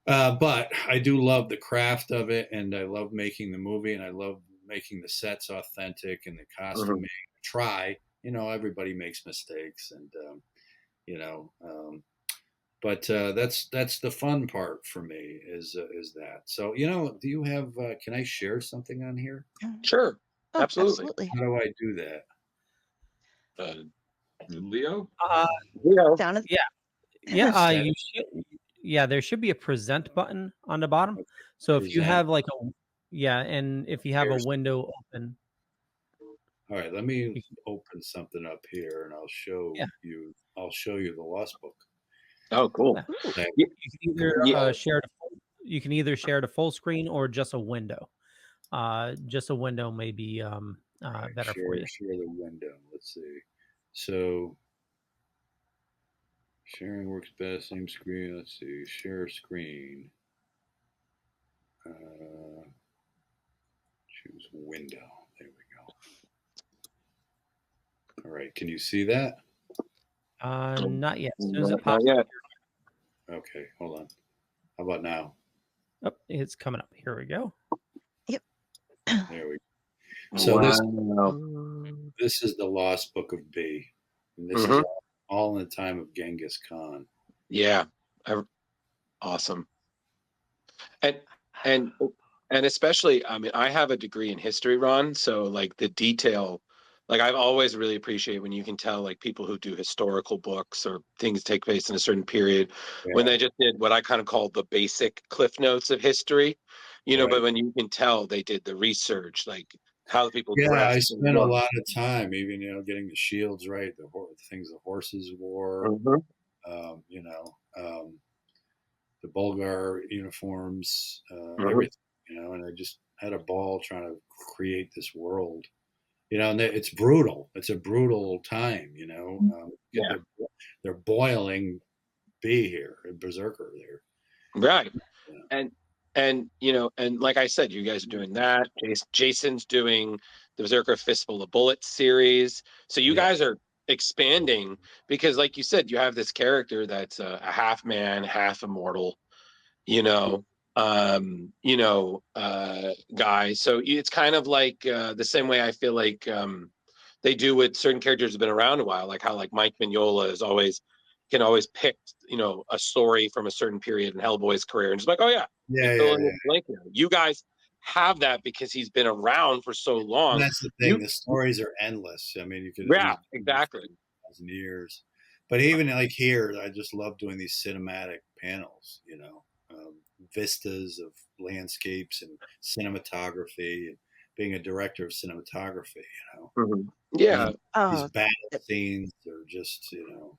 But I do love the craft of it, and I love making the movie, and I love making the sets authentic and the costuming. Try, you know, everybody makes mistakes, and you know, but that's the fun part for me is that. So, you know, do you have? Can I share something on here? Sure. Oh, Absolutely. How do I do that? Leo? Leo. Down at Yeah, Set. you should. Yeah, there should be a present button on the bottom. Okay. So if you Present. have like and if you have a Here's- window open, All right, let me open something up here, and I'll show you. I'll show you the Lost Book. Oh, cool. Okay. you can either Yeah. share it. You can either share it a full screen or just a window. Just a window may be better for you. Share the window. Let's see. So sharing works best. Same screen. Let's see. Share screen. Choose window. There we go. All right. Can you see that? Not yet. As soon as it Not pops yet. Okay. Hold on. How about now? up, it's coming up. Here we go. There we go. So Wow. this is the Lost Book of B. And this is all in the time of Genghis Khan. Yeah. Awesome. And especially, I mean, I have a degree in history, Ron. So like the detail, like I've always really appreciated when you can tell like people who do historical books or things take place in a certain period when they just did what I kind of call the basic cliff notes of history, you know, but when you can tell they did the research, like how the people dressed. I spent a lot of time, even, you know, getting the shields right, the things the horses wore, you know, the Bulgar uniforms, everything, you know, and I just had a ball trying to create this world, you know, and it's brutal. It's a brutal time, you know. They're boiling B here in Berserker there. Right. And you know, and like I said, you guys are doing that. Jason's doing the Berserker Fistful of Bullets series. So you guys are expanding because, like you said, you have this character that's a half man, half immortal, you know, guy. So it's kind of like the same way I feel like they do with certain characters who've been around a while, like how like Mike Mignola can always pick, you know, a story from a certain period in Hellboy's career and just like, oh yeah, fill in the blank here. You guys have that because he's been around for so long. And that's the thing. The stories are endless. I mean, you could exactly 1,000 years. But even like here, I just love doing these cinematic panels. You know, vistas of landscapes and cinematography, and being a director of cinematography. You know, yeah. These battle scenes are just, you know.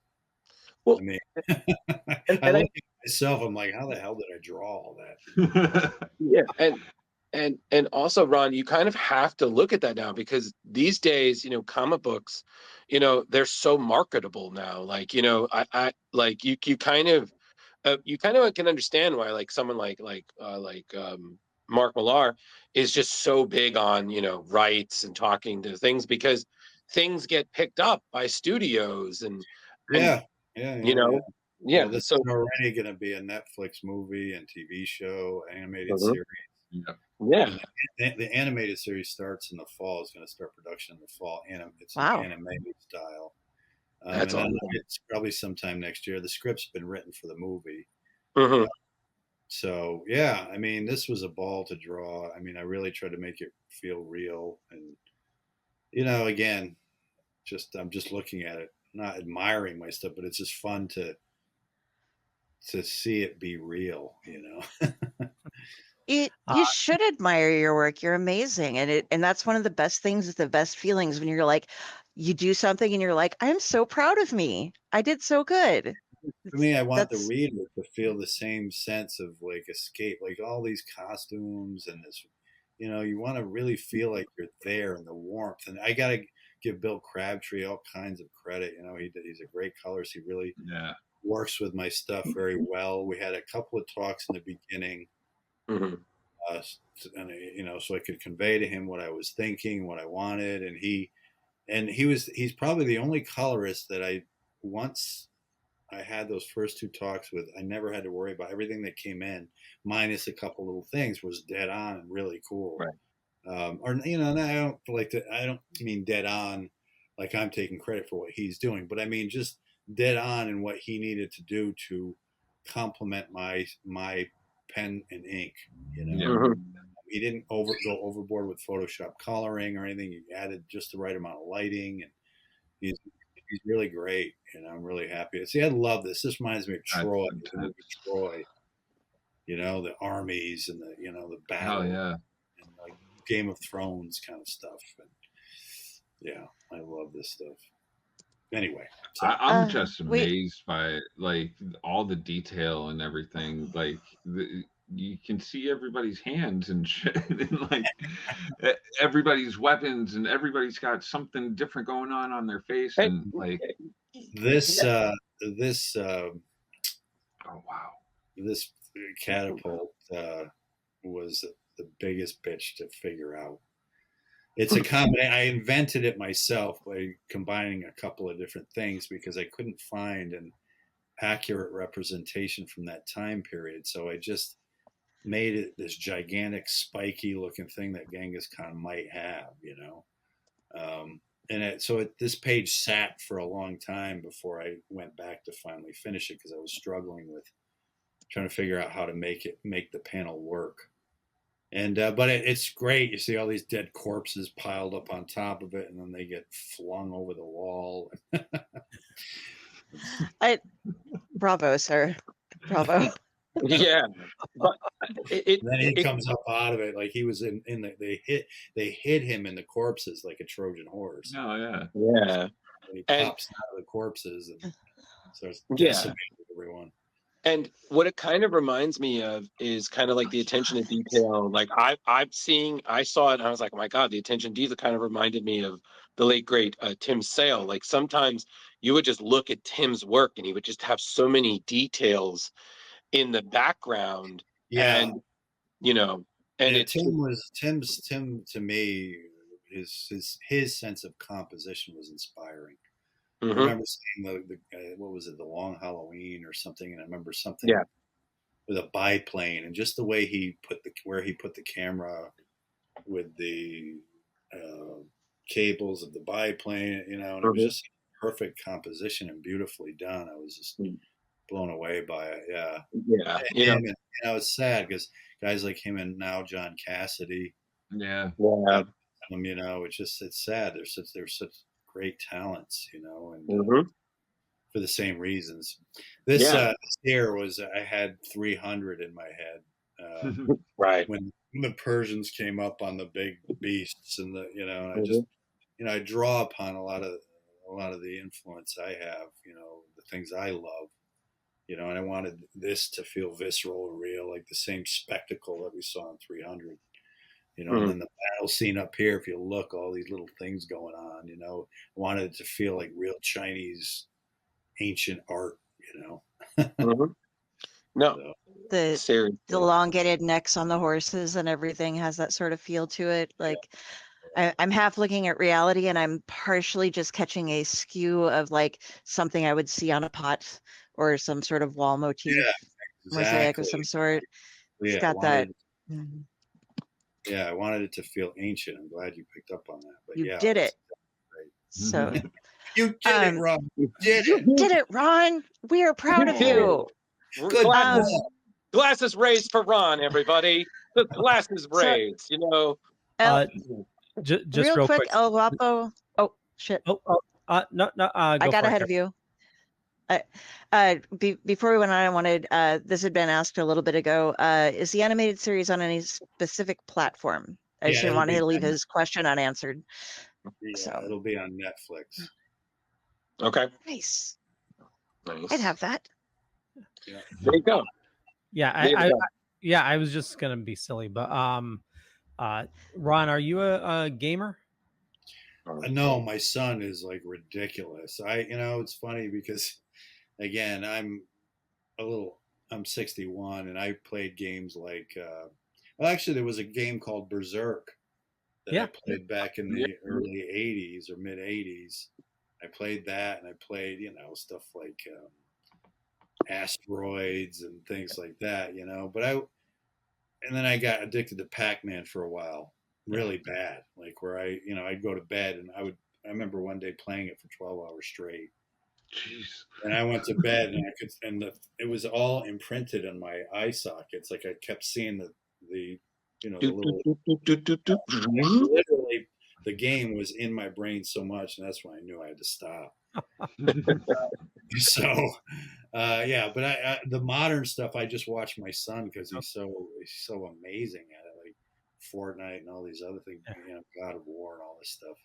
Well, I mean, I look at myself. I'm like, how the hell did I draw all that? Yeah, and also, Ron, you kind of have to look at that now because these days, you know, comic books, you know, they're so marketable now. Like, you know, I like you kind of can understand why like someone like Mark Millar is just so big on, you know, rights and talking to things because things get picked up by studios and you know. Yeah, well, this is already going to be a Netflix movie and TV show, animated series. Yeah. The animated series starts in the fall. It's going to start production in the fall. It's an animated style. That's awesome. It's probably sometime next year. The script's been written for the movie. So yeah, I mean, this was a ball to draw. I mean, I really tried to make it feel real, and you know, again, I'm just looking at it, not admiring my stuff, but it's just fun to see it be real, you know. You should admire your work. You're amazing, and that's one of the best things, the best feelings when you're like, you do something and you're like, I'm so proud of me. I did so good. For me, I want the That's reader to feel the same sense of like escape, like all these costumes and this, you want to really feel like you're there and the warmth. And I gotta give Bill Crabtree all kinds of credit. He's a great colorist. He really Yeah. works with my stuff very well. We had a couple of talks in the beginning, Mhm. and so I could convey to him what I was thinking, what I wanted, and he's probably the only colorist that once I had those first two talks with, I never had to worry about everything that came in, minus a couple little things, was dead on and really cool. Right. And I don't mean dead on like I'm taking credit for what he's doing, but I mean just dead on in what he needed to do to complement my pen and ink. Yeah. Mhm. He didn't go overboard with Photoshop coloring or anything. He added just the right amount of lighting, and he's really great, and I'm really happy. See, I love this. This reminds me of That's Troy, the fantastic. movie Troy. The armies and the battle, Oh yeah. and like Game of Thrones kind of stuff. And yeah, I love this stuff. Anyway, so I'm just wait. amazed by like all the detail and everything. Like you can see everybody's hands and shit, and like everybody's weapons, and everybody's got something different going on their face, Hey, and like, this oh wow, this catapult was the biggest bitch to figure out. It's a combination. I invented it myself by combining a couple of different things because I couldn't find an accurate representation from that time period. So I just made it this gigantic, spiky looking thing that Genghis Khan might have, this page sat for a long time before I went back to finally finish it because I was struggling with trying to figure out how to make the panel work. And but it's great. You see all these dead corpses piled up on top of it, and then they get flung over the wall. Bravo, sir. Bravo. Yeah, but And then he comes up out of it like he was they hid him in the corpses like a Trojan horse. oh yeah. yeah, And he And- pops out of the corpses and starts Yeah. decimating everyone. and what it kind of reminds me of is kind of like the attention to detail. Like I saw it and I was like, oh my God, the attention to detail kind of reminded me of the late great Tim Sale. Like sometimes you would just look at Tim's work and he would just have so many details in the background. Yeah, And and yeah, it's Tim to me, his sense of composition was inspiring. I Mhm. remember seeing the what was it, the Long Halloween or something, and I remember something Yeah. with a biplane, and just the way he put the camera with the cables of the biplane, and it was Mhm. just perfect composition and beautifully done. I was just blown away by it. Yeah, Yeah, and it's sad because guys like him and now John Cassidy, Yeah. yeah. it's sad. They're such great talents, and Mhm. for the same reasons. This Yeah. year I had 300 in my head Right. when the Persians came up on the big beasts, and and I Mhm. just I draw upon a lot of the influence I have, the things I love, and I wanted this to feel visceral and real, like the same spectacle that we saw in 300. And then the battle scene up here, if you look, all these little things going on, I wanted it to feel like real Chinese ancient art, Mhm. No, So, The seriously. elongated necks on the horses and everything has that sort of feel to it. Like I'm half looking at reality and I'm partially just catching a skew of like something I would see on a pot or some sort of wall motif, mosaic of some sort. It's Yeah, got that. Mhm. Yeah, I wanted it to feel ancient. I'm glad you picked up on that. But You yeah, did that's it. So You did it, Rob. You did you it. did it, Ron. We are proud of did you. Good Glasses, job. glasses raised for Ron, everybody. The glasses raised, Just real quick, quick. El Guapo. Oh shit! No, I go got for it, ahead of you. Before we went on, I wanted this had been asked a little bit ago. Is the animated series on any specific platform? I just didn't it'll want be to leave on- his question unanswered. Yeah, So it'll be on Netflix. Okay. nice. Nice. I'd have that. There you go. Yeah, There you go. I was just gonna be silly, but Ron, are you a gamer? No, my son is like ridiculous. It's funny because, again, I'm 61, and I played games like, well, actually, there was a game called Berserk that I played back in the early 80s or mid 80s. I played that, and I played, stuff like Asteroids and things like that, and then I got addicted to Pac-Man for a while, really bad, like where I'd go to bed and I remember one day playing it for 12 hours straight. Jeez. And I went to bed and it was all imprinted in my eye sockets. Like I kept seeing the little, literally the game was in my brain so much. And that's when I knew I had to stop. So, but the modern stuff, I just watch my son because he's so amazing at it, like Fortnite and all these other things, God of War and all this stuff.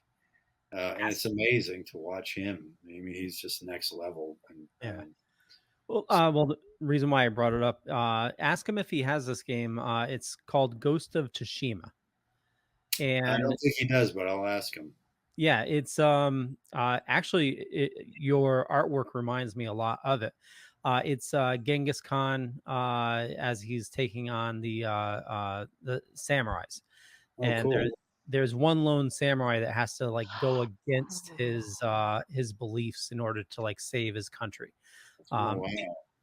And it's amazing to watch him. I mean, he's just next level. Well, the reason why I brought it up, ask him if he has this game. It's called Ghost of Tsushima. And I don't think he does, but I'll ask him. Yeah, it's actually your artwork reminds me a lot of it. It's Genghis Khan as he's taking on the samurais, and cool. there's one lone samurai that has to like go against his beliefs in order to like save his country. Wow.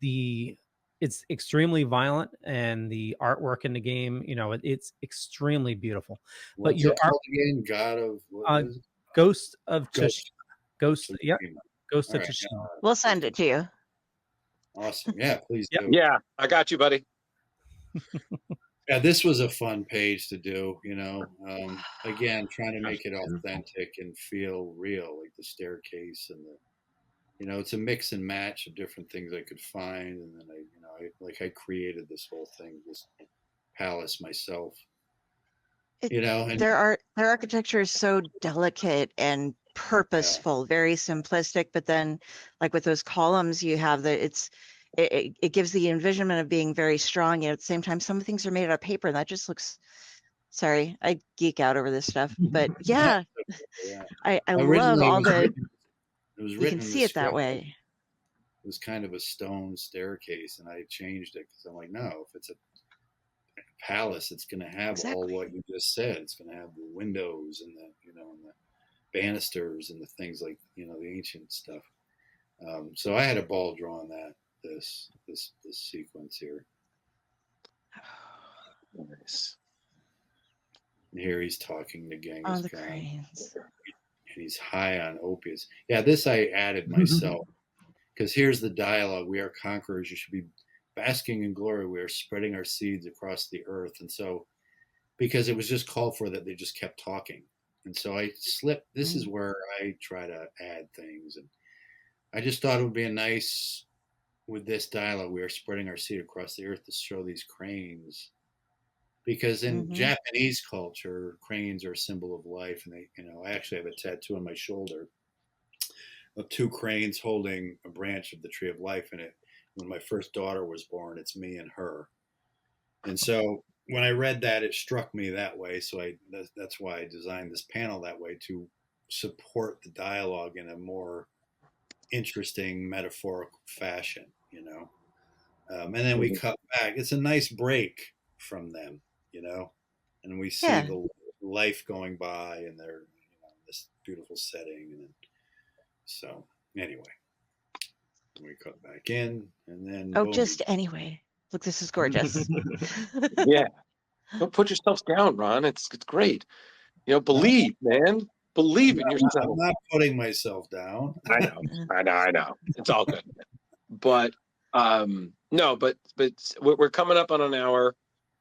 It's extremely violent, and the artwork in the game, it's extremely beautiful. What's but your it called again? God of what is it? Ghost of Tsushima. Ghost of All right, Tsushima. We'll send it to you. Awesome. Yeah, please do. Yeah, I got you, buddy. Yeah, this was a fun page to do, again, trying to make it authentic and feel real, like the staircase and it's a mix and match of different things I could find. And then I created this whole thing, this palace myself, and Their architecture is so delicate and purposeful, very simplistic, but then like with those columns you have it gives the envisionment of being very strong, and at the same time some things are made out of paper, and that just looks, sorry, I geek out over this stuff, but yeah. I love all the, you can see it that way. It was kind of a stone staircase, and I changed it because I'm like, no, if it's a palace, it's going to have all what you just said. It's going to have the windows and and the banisters and the things like the ancient stuff. So I had a ball drawing this sequence here. Nice. And here he's talking to Genghis On the Khan, cranes. and he's high on opiates. Yeah, this I added myself because here's the dialogue: "We are conquerors. You should be basking in glory. We are spreading our seeds across the earth." And so, because it was just called for that, they just kept talking. And so I slipped. This is where I try to add things, and I just thought it would be a nice, with this dialogue, we are spreading our seed across the earth to show these cranes. Because in Japanese culture, cranes are a symbol of life, and they, I actually have a tattoo on my shoulder of two cranes holding a branch of the tree of life in it. When my first daughter was born, it's me and her. And so when I read that, it struck me that way. So that's why I designed this panel that way, to support the dialogue in a more interesting metaphorical fashion, and then we cut back. It's a nice break from them, and we see the life going by, and they're this beautiful setting. And so anyway, we cut back in, and then anyway, look, this is gorgeous. Yeah, don't put yourself down, Ron. It's great. Believe, man. Believe in yourself. I'm not putting myself down. I know. It's all good. But no, but we're coming up on an hour.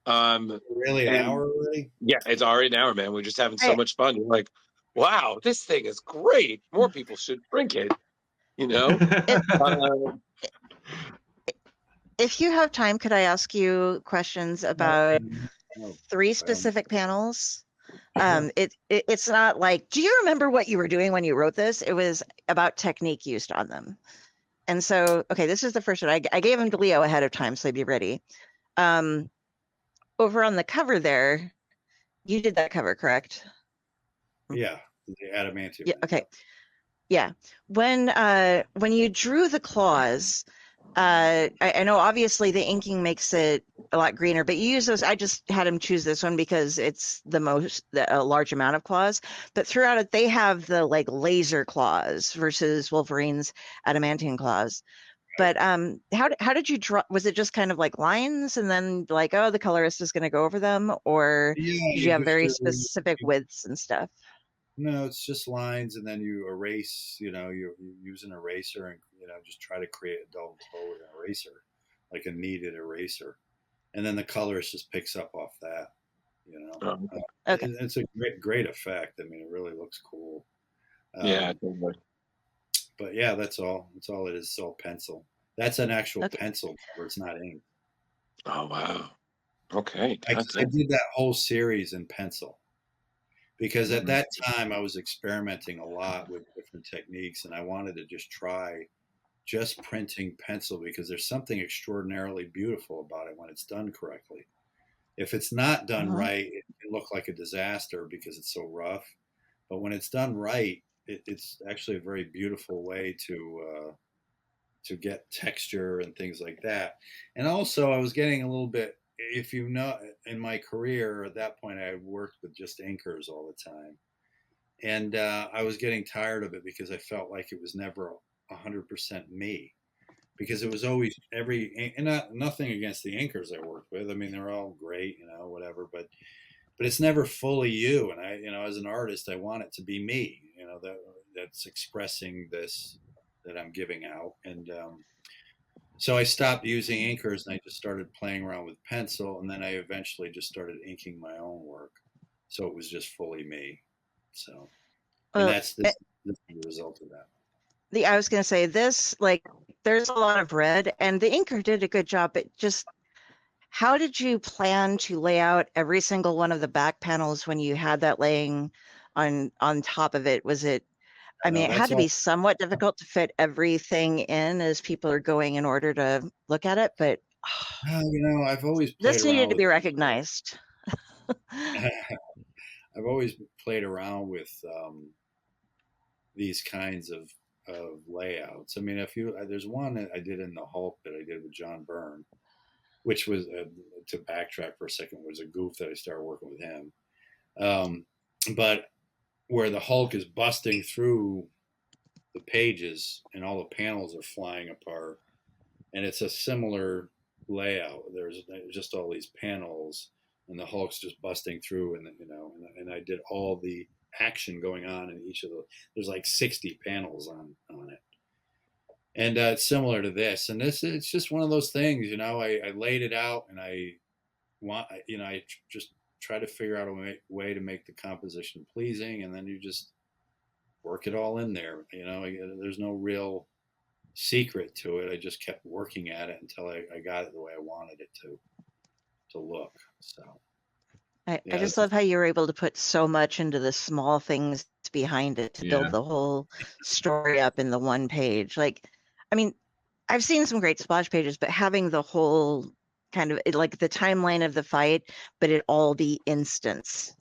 Really, an hour already? Yeah, it's already an hour, man. We're just having so much fun. You're like, wow, this thing is great. More people should drink it. If you have time, could I ask you questions about 3 specific panels? It's not like, do you remember what you were doing when you wrote this? It was about technique used on them. And so, okay, this is the first one. I gave him to Leo ahead of time, so he'd be ready. Over on the cover there, you did that cover, correct? Yeah, the adamantium. Yeah. Okay. Yeah. When you drew the claws, I know obviously the inking makes it a lot greener, but you use those. I just had him choose this one because it's a large amount of claws. But throughout it, they have the like laser claws versus Wolverine's adamantium claws. But how did you draw? Was it just kind of like lines, and then like, oh, the colorist is going to go over them, or Yeah, did you have just very specific widths and stuff? no, it's just lines, and then you erase. You use an eraser, and just try to create a double toe with an eraser, like a kneaded eraser, and then the colorist just picks up off that. Okay. It's a great effect. I mean, it really looks cool. Yeah, totally. But yeah, that's all. That's all it is. It's all pencil. That's an actual Okay. pencil where it's not ink. Oh wow. Okay. I did that whole series in pencil because at that time I was experimenting a lot with different techniques, and I wanted to just try just printing pencil because there's something extraordinarily beautiful about it when it's done correctly. If it's not done right, it can look like a disaster because it's so rough. But when it's done right, it's actually a very beautiful way to get texture and things like that. And also, I was getting a little bit, if you know, in my career at that point, I worked with just inkers all the time, and I was getting tired of it because I felt like it was never 100% me. Because it was always and nothing against the inkers I worked with. I mean, they're all great, whatever. But it's never fully you. And I, as an artist, I want it to be me. That's expressing this that I'm giving out. And so I stopped using inkers, and I just started playing around with pencil. And then I eventually just started inking my own work, so it was just fully me. So, and that's the result of that. I was going to say this, like, there's a lot of red, and the inker did a good job, but just how did you plan to lay out every single one of the back panels when you had that laying on top of it? Was it, I mean, it had to be somewhat difficult to fit everything in as people are going in order to look at it, but I've always played this needed around to be with recognized. I've always played around with these kinds of layouts. I mean, there's one that I did in the Hulk that I did with John Byrne, which was to backtrack for a second, was a goof that I started working with him. But where the Hulk is busting through the pages and all the panels are flying apart, and it's a similar layout. There's just all these panels, and the Hulk's just busting through, and I did all the action going on in each of the. There's like 60 panels on it, and it's similar to this. And it's just one of those things, I laid it out, and I just try to figure out a way to make the composition pleasing, and then you just work it all in there. There's no real secret to it. I just kept working at it until I got it the way I wanted it to look. So I just love how you were able to put so much into the small things behind it to build the whole story up in the one page. Like, I mean, I've seen some great splash pages, but having the whole kind of like the timeline of the fight, but it all be instants,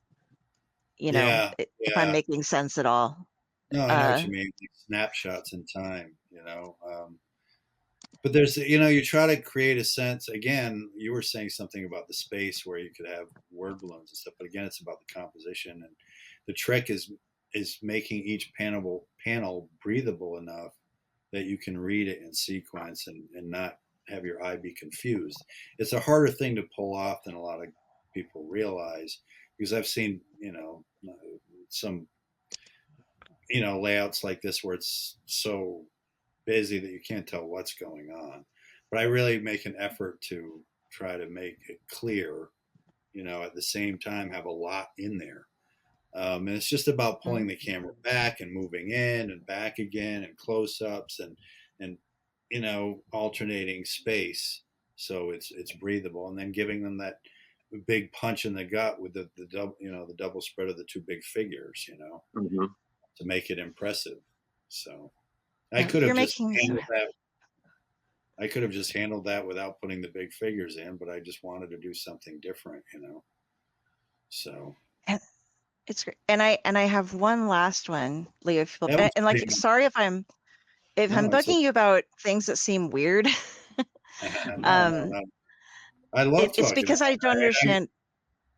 if I'm making sense at all. No, I know what you mean. Like snapshots in time, but there's, you try to create a sense. Again, you were saying something about the space where you could have word balloons and stuff, but again, it's about the composition, and the trick is making each panel breathable enough that you can read it in sequence and not have your eye be confused. It's a harder thing to pull off than a lot of people realize, because I've seen, some, layouts like this where it's so busy that you can't tell what's going on. But I really make an effort to try to make it clear, at the same time have a lot in there. And it's just about pulling the camera back and moving in and back again, and close-ups and alternating space so it's breathable, and then giving them that big punch in the gut with the double spread of the two big figures, to make it impressive. So I could have just handled that I could have just handled that without putting the big figures in, but I just wanted to do something different, you know. So And it's great. And I have one last one, Leo. that was And like, pretty much, sorry if I'm no, it's bugging you about things that seem weird. um, no. I love it's talking because about I don't it. understand.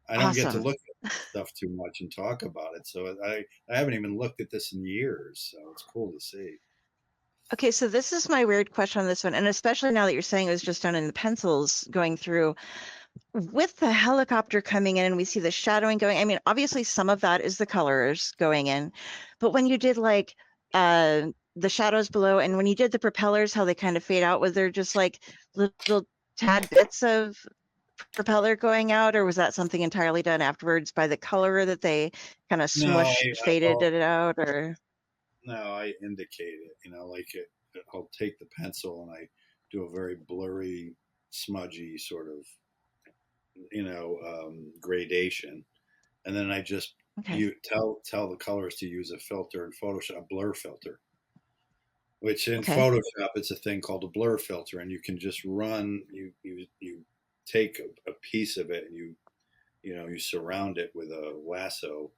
I don't get to Awesome. look at stuff too much and talk about it. So I haven't even looked at this in years. So it's cool to see. Okay, so this is my weird question on this one, and especially now that you're saying it was just done in the pencils going through. With the helicopter coming in and we see the shadowing going, I mean, obviously some of that is the colors going in, but when you did like the shadows below and when you did the propellers, how they kind of fade out, was there just like little tad bits of propeller going out, or was that something entirely done afterwards by the color that they kind of No, smushed, faded it out, or? no, I indicate it, you know, like I'll take the pencil and I do a very blurry, smudgy sort of, you know, gradation. And then I just Okay. you tell the colors to use a filter in Photoshop, a blur filter, which in Okay. Photoshop it's a thing called a blur filter, and you can just run you take a piece of it and you know you surround it with a lasso,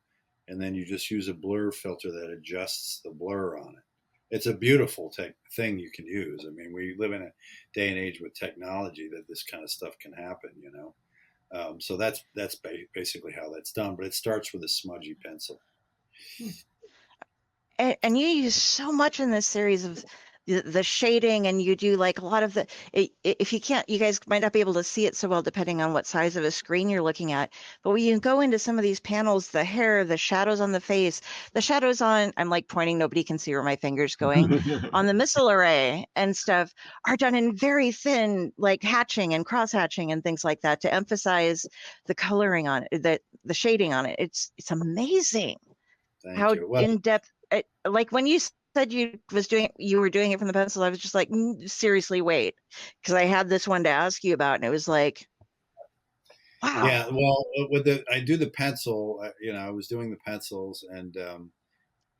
and then you just use a blur filter that adjusts the blur on it. It's a beautiful thing you can use. I mean, we live in a day and age with technology that this kind of stuff can happen, you know. So that's basically how that's done. But it starts with a smudgy pencil. And you use so much in this series of the shading, and you do like a lot of the if you can't, you guys might not be able to see it so well depending on what size of a screen you're looking at, but when you go into some of these panels, the hair, the shadows on the face, the shadows on, I'm like pointing, nobody can see where my finger's going, on the missile array and stuff are done in very thin, like hatching and cross hatching and things like that to emphasize the coloring on it, the shading on it. It's amazing Thank how you. Well, in depth. Like when you said you were doing it from the pencil, I was just like, seriously, wait, because I had this one to ask you about, and it was like, wow. yeah. Well, I do the pencil. You know, I was doing the pencils, and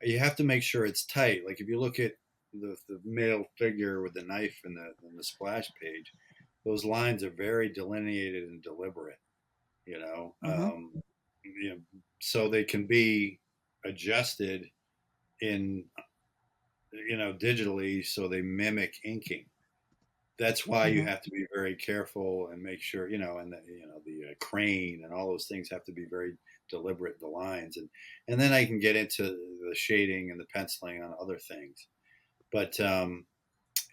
you have to make sure it's tight. Like if you look at the male figure with the knife in the splash page, those lines are very delineated and deliberate. You know, Mm-hmm. you know, so they can be adjusted in you know digitally, so they mimic inking. That's why you Mm-hmm. have to be very careful and make sure you know, and the crane and all those things have to be very deliberate. The lines and then I can get into the shading and the penciling on other things. But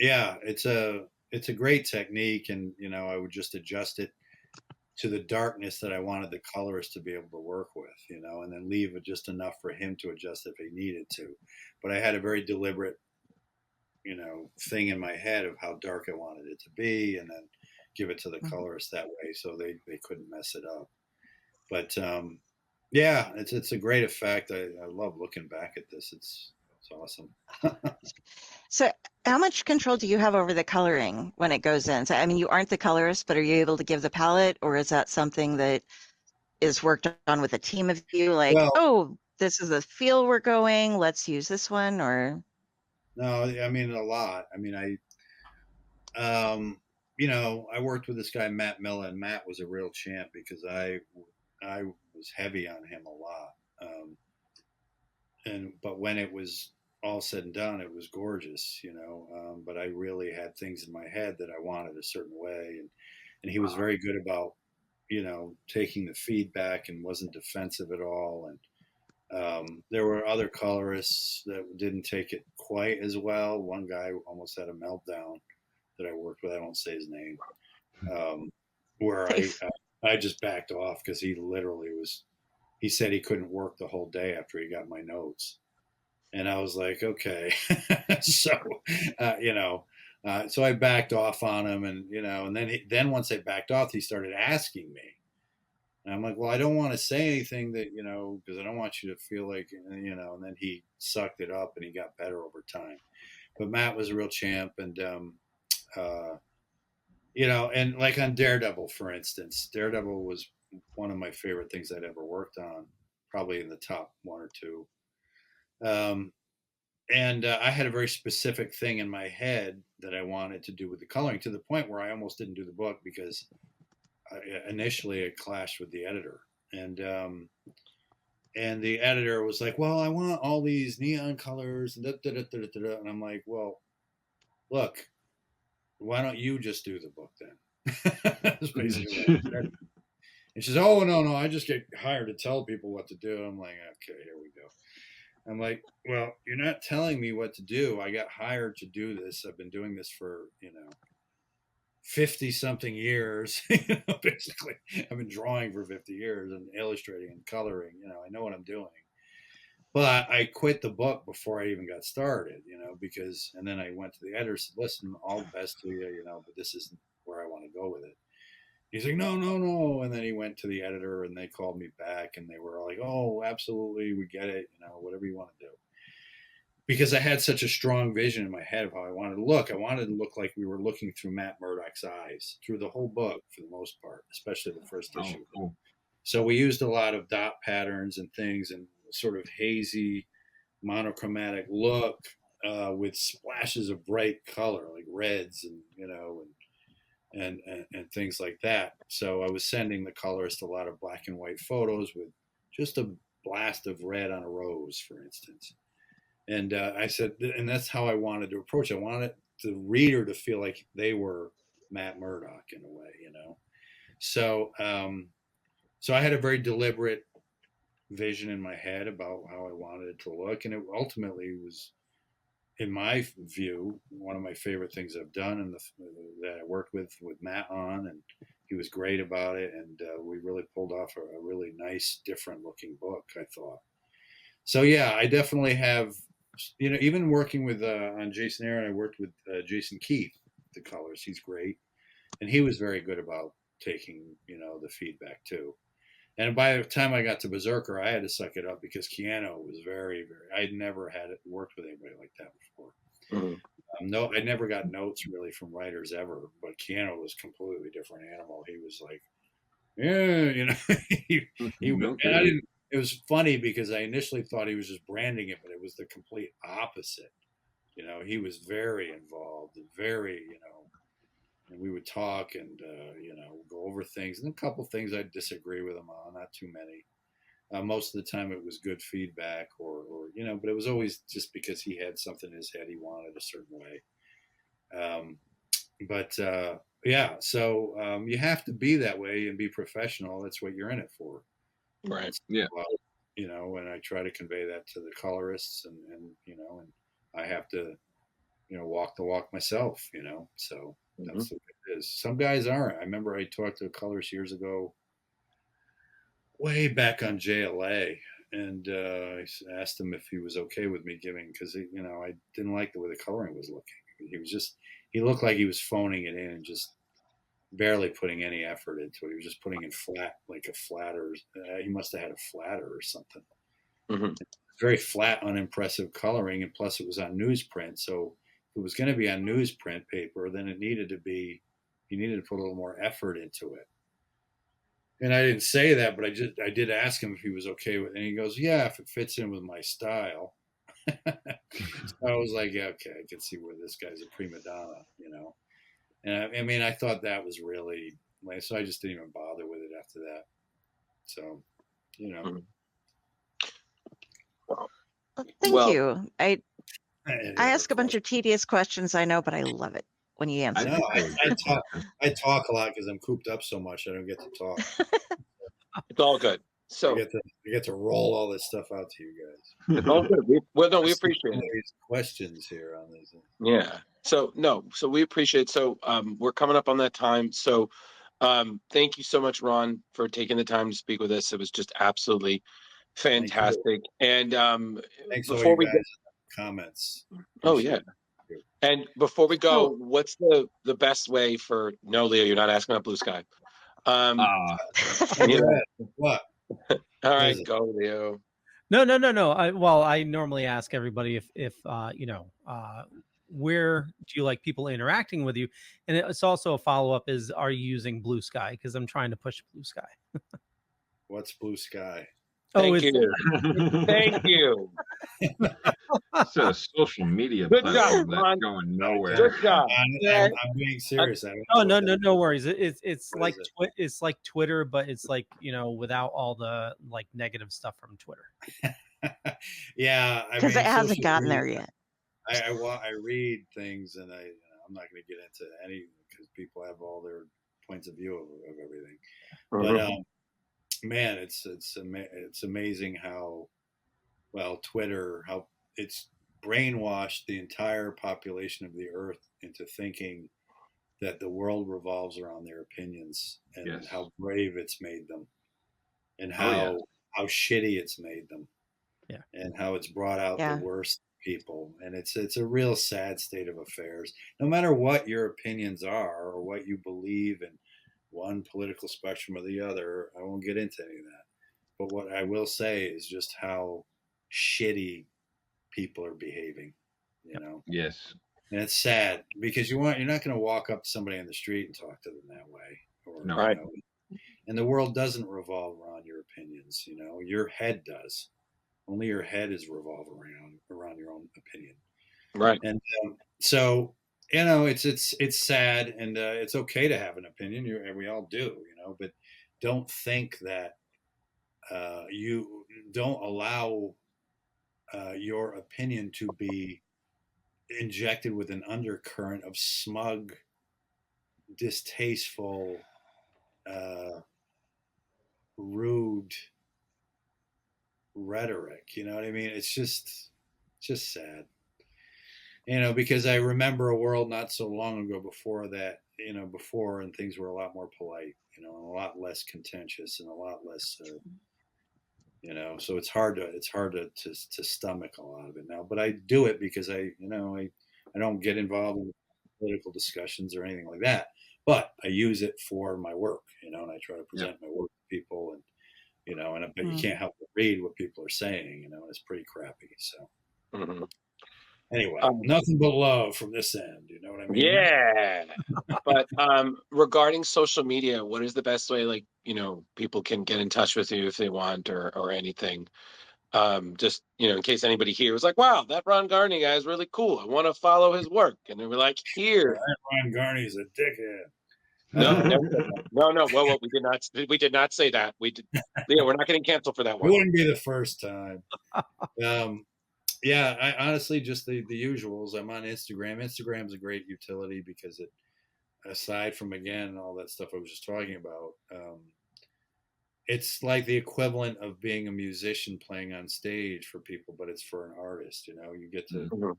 yeah, it's a great technique, and you know I would just adjust it to the darkness that I wanted the colorist to be able to work with, you know, and then leave it just enough for him to adjust if he needed to. But I had a very deliberate, you know, thing in my head of how dark I wanted it to be, and then give it to the Mm-hmm. colorist that way, so they couldn't mess it up. But yeah, it's a great effect. I love looking back at this. It's awesome. So how much control do you have over the coloring when it goes in? So I mean, you aren't the colorist, but are you able to give the palette, or is that something that is worked on with a team of you, like, Well, oh, this is the feel we're going, let's use this one? Or no, I mean a lot. I mean you know, I worked with this guy Matt Miller, and Matt was a real champ because I was heavy on him a lot. But when it was all said and done, it was gorgeous, you know. But I really had things in my head that I wanted a certain way, and he was very good about you know taking the feedback and wasn't defensive at all. And there were other colorists that didn't take it quite as well. One guy almost had a meltdown that I worked with. I won't say his name. Where safe? I just backed off because he literally was. He said he couldn't work the whole day after he got my notes, and I was like, okay, so you know, so I backed off on him, and you know, and then once I backed off, he started asking me, and I'm like, well, I don't want to say anything that you know because I don't want you to feel like you know, and then he sucked it up and he got better over time. But Matt was a real champ, and uh, you know, and like on Daredevil, for instance, Daredevil was one of my favorite things I'd ever worked on, probably in the top one or two. Um, And I had a very specific thing in my head that I wanted to do with the coloring, to the point where I almost didn't do the book because initially it clashed with the editor. And the editor was like, well, I want all these neon colors. And, and I'm like, well, look, why don't you just do the book then? That's basically what I said. And she says, oh, no, I just get hired to tell people what to do. I'm like, okay, here we go. I'm like, well, you're not telling me what to do. I got hired to do this. I've been doing this for, 50 something years. Basically, I've been drawing for 50 years and illustrating and coloring. I know what I'm doing. But I quit the book before I even got started, because, and then I went to the editor and said, listen, all the best to you, but this isn't where I want to go with it. He's like, no. And then he went to the editor and they called me back and they were like, oh, absolutely. We get it. Whatever you want to do. Because I had such a strong vision in my head of how I wanted to look. I wanted to look like we were looking through Matt Murdock's eyes through the whole book for the most part, especially the first issue. Cool. So we used a lot of dot patterns and things and sort of hazy monochromatic look with splashes of bright color like reds and, and things like that. So I was sending the colorist a lot of black and white photos with just a blast of red on a rose, for instance. And I said, and that's how I wanted to approach it. I wanted the reader to feel like they were Matt Murdock in a way, So, so I had a very deliberate vision in my head about how I wanted it to look, and it ultimately was, in my view, one of my favorite things I've done, and that I worked with Matt on, and he was great about it, and we really pulled off a really nice, different looking book, I thought. So yeah, I definitely have, even working with on Jason Aaron, I worked with Jason Keith, the colors. He's great, and he was very good about taking the feedback too. And by the time I got to Berserker, I had to suck it up because Keanu was very, very. I'd never worked with anybody like that before. Mm-hmm. No, I never got notes really from writers ever, but Keanu was a completely different animal. He was like, yeah, and I didn't. It was funny because I initially thought he was just branding it, but it was the complete opposite. He was very involved and very, and we would talk and, go over things. And a couple things I'd disagree with him on, not too many. Most of the time it was good feedback or, but it was always just because he had something in his head he wanted a certain way. Yeah, so you have to be that way and be professional. That's what you're in it for. Right. Yeah. And I try to convey that to the colorists and and I have to, walk the walk myself, so that's the way it is. Some guys aren't. I remember I talked to a colorist years ago, way back on JLA, and I asked him if he was okay with me giving, because, I didn't like the way the coloring was looking. He looked like he was phoning it in and just barely putting any effort into it. He was just putting in flat, like a flatter. He must have had a flatter or something. Mm-hmm. Very flat, unimpressive coloring, and plus it was on newsprint. So if it was going to be on newsprint paper, then you needed to put a little more effort into it. And I didn't say that, but I did ask him if he was okay with it. And he goes, yeah, if it fits in with my style. So I was like, yeah, okay, I can see where this guy's a prima donna, And I mean, I thought that was really nice, so I just didn't even bother with it after that. So, Thank you. I ask a bunch of tedious questions, I know, but I love it when you answer. I know. I talk a lot because I'm cooped up so much. I don't get to talk. It's all good. So I get to roll all this stuff out to you guys. It's all good. We appreciate it. These questions here on this. Yeah. So we appreciate it. So we're coming up on that time. So thank you so much, Ron, for taking the time to speak with us. It was just absolutely fantastic. And thanks before we get comments. Oh yeah. And before we go, what's the best way for Leo, you're not asking about Blue Sky. What? All right, go, Leo. No. I normally ask everybody if where do you like people interacting with you? And it's also a follow-up is, are you using Blue Sky? Because I'm trying to push Blue Sky. What's Blue Sky? Thank it's you. Thank you. It's a social media Good job, platform that's Ron. going nowhere. Good job. I'm being serious. I don't Oh know no, what no worries. It's What like is it? it's like Twitter, but it's like, you know, without all the like negative stuff from Twitter. Yeah, I Because mean, it hasn't social gotten media- there yet. I read things, and I'm not going to get into any because people have all their points of view of everything. But man, it's amazing how well Twitter, how it's brainwashed the entire population of the earth into thinking that the world revolves around their opinions, and Yes. how brave it's made them, and Oh, yeah. how shitty it's made them. Yeah. And how it's brought out Yeah. the worst people. And it's a real sad state of affairs. No matter what your opinions are or what you believe in one political spectrum or the other, I won't get into any of that. But what I will say is just how shitty people are behaving, you know. Yes. And it's sad because you're not going to walk up to somebody on the street and talk to them that way. Or, No. Right. you know, and the world doesn't revolve around your opinions, you know. Your head does. Only your head is revolved around your own opinion. Right. And so, you know, it's sad, and it's okay to have an opinion. And we all do, you know. But don't think that you don't allow your opinion to be injected with an undercurrent of smug, distasteful, rude rhetoric. You know what I mean? It's just sad. You know, because I remember a world not so long ago before that, you know, before, and things were a lot more polite, you know, and a lot less contentious, and a lot less, you know, so it's hard to stomach a lot of it now. But I do it because I don't get involved in political discussions or anything like that. But I use it for my work, you know, and I try to present my work to people, and you know, but you can't help but read what people are saying, you know, and it's pretty crappy. So. Mm-hmm. Anyway, nothing but love from this end. You know what I mean? Yeah. But regarding social media, what is the best way, like, you know, people can get in touch with you if they want, or anything? Just, you know, in case anybody here was like, wow, that Ron Garney guy is really cool. I want to follow his work. And they were like, here. Ron Garney's a dickhead. No, never said that. No. Well, we did not say that. We did. Yeah, we're not getting canceled for that It one. wouldn't be the first time. Yeah, I honestly just the usuals. I'm on Instagram. Instagram's a great utility because it, aside from again all that stuff I was just talking about, it's like the equivalent of being a musician playing on stage for people, but it's for an artist. You know, you get to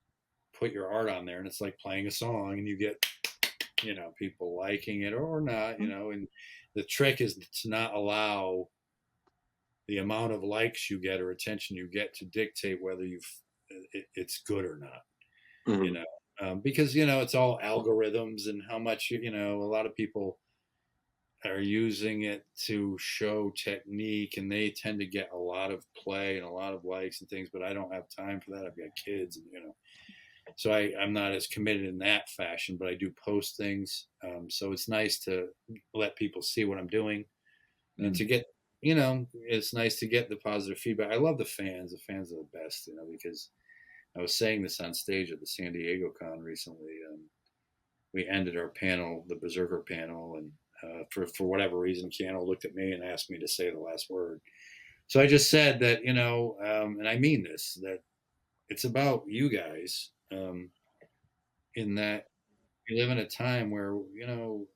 put your art on there, and it's like playing a song, and you get, you know, people liking it or not. You know, and the trick is to not allow the amount of likes you get or attention you get to dictate whether it's good or not. Mm-hmm. You know, because you know it's all algorithms, and how much you know. A lot of people are using it to show technique, and they tend to get a lot of play and a lot of likes and things. But I don't have time for that. I've got kids, and you know, so I'm not as committed in that fashion. But I do post things, so it's nice to let people see what I'm doing, and to get, you know, it's nice to get the positive feedback. I love the fans. The fans are the best, you know, because I was saying this on stage at the San Diego Con recently. We ended our panel, the Berserker panel, and for whatever reason, Keanu looked at me and asked me to say the last word. So I just said that, you know, and I mean this, that it's about you guys, in that you live in a time where, you know,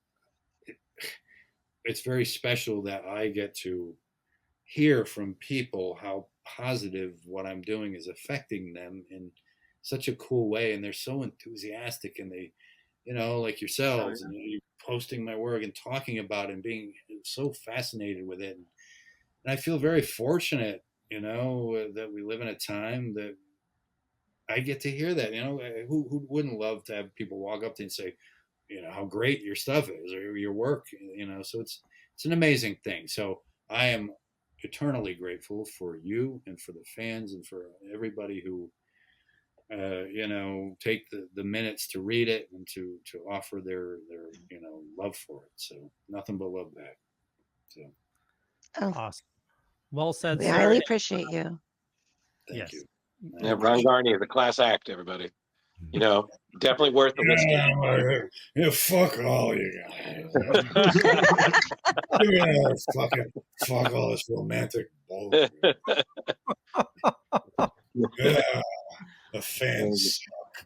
it's very special that I get to hear from people how positive what I'm doing is affecting them in such a cool way. And they're so enthusiastic, and they, you know, like yourselves, and you're posting my work and talking about it and being so fascinated with it. And I feel very fortunate, you know, that we live in a time that I get to hear that. You know, who wouldn't love to have people walk up to you and say, you know, how great your stuff is or your work, you know. So it's an amazing thing. So I am eternally grateful for you and for the fans and for everybody who you know, take the minutes to read it and to offer their you know, love for it. So nothing but love back. So Oh, Awesome. Well said, We sir. highly appreciate you. Thank Yes. you. Yeah, Ron Garney is a class act, everybody. You know, definitely worth the listen. Yeah, fuck all you guys. Fuck all this romantic bullshit. Yeah, the fans suck.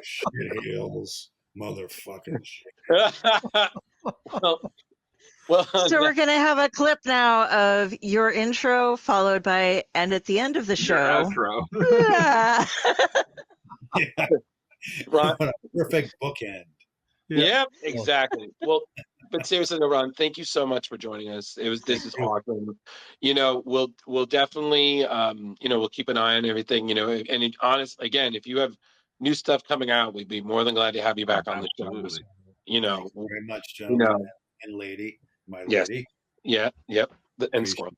Shit heels, motherfucking shit. well, So we're going to have a clip now of your intro followed by, and at the end of the Your show. outro. Yeah. Yeah. Ron, What a perfect bookend. yeah, exactly. Well, but seriously, Ron, thank you so much for joining us. This is awesome. You know, we'll definitely we'll keep an eye on everything. You know, and honest again, if you have new stuff coming out, we'd be more than glad to have you back on the show. Absolutely. You know, Thank you very much, you gentlemen know, and lady, my yes, lady. yeah, yep, and squirrel,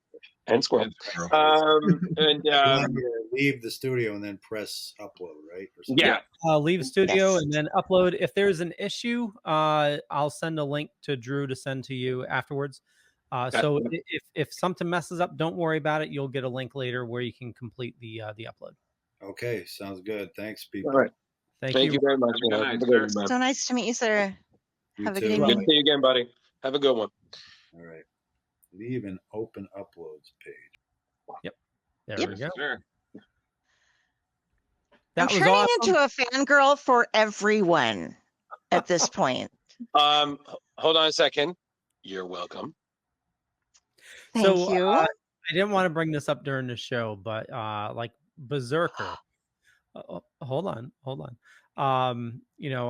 and squirrel. And squirrel. And You want me to leave the studio and then press upload, right? Or something? yeah, Leave studio Yes. and then upload. If there's an issue, I'll send a link to Drew to send to you afterwards. So if something messes up, don't worry about it. You'll get a link later where you can complete the upload. Okay, sounds good. Thanks, people. all right. Thank Thank you very much. Have a good man. night, Have a good sir. one, man. So nice to meet you, sir. You Have a too. good Good evening. to see you again, buddy. Have a good one. All right. Leave an open uploads page. There Yep. we go. Sure. That I'm was turning awesome. into a fangirl for everyone at this point. Hold on a second. You're welcome. Thank So, you. I didn't want to bring this up during the show, but like Berserker. Hold on. You know,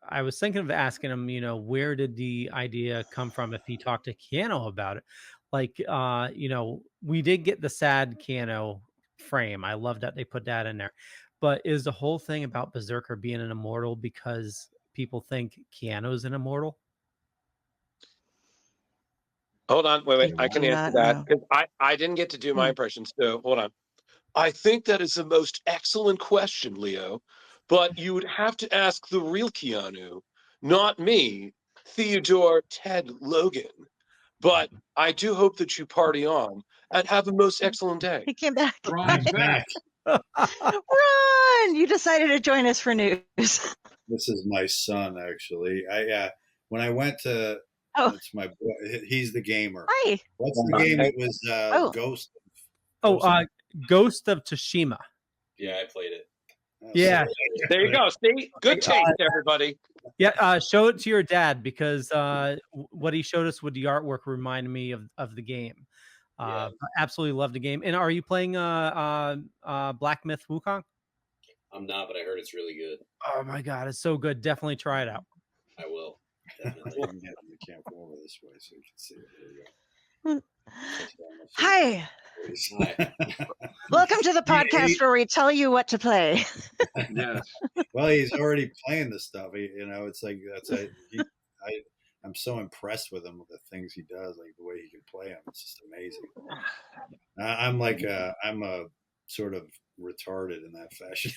I was thinking of asking him, you know, where did the idea come from if he talked to Keanu about it? Like, you know, we did get the sad Keanu frame. I love that they put that in there. But is the whole thing about Berserker being an immortal because people think Keanu's an immortal? Hold on. Wait. I can do answer not that know. because I didn't get to do my impressions. So hold on. I think that is the most excellent question, Leo. But you would have to ask the real Keanu, not me, Theodore Ted Logan. But I do hope that you party on and have a most excellent day. He came back. Ron's back. Ron, you decided to join us for news. This is my son, actually. When I went to, Oh. it's my boy. He's the gamer. Hi. What's the game? It was Oh. Ghost. Ghost of Tsushima. Yeah, I played it. Yeah. There you go. See? Good taste, everybody. Yeah, show it to your dad because what he showed us with the artwork reminded me of the game. Yeah. Absolutely love the game. And are you playing Black Myth Wukong? I'm not, but I heard it's really good. Oh my god, it's so good. Definitely try it out. I will. I Definitely. can get the camera over this way so you can see it. There you go. Hi. Hi. Welcome to the podcast where we tell you what to play. Yes. Well, he's already playing this stuff. It's like I'm so impressed with him with the things he does, like the way he can play them. It's just amazing. I'm a sort of retarded in that fashion.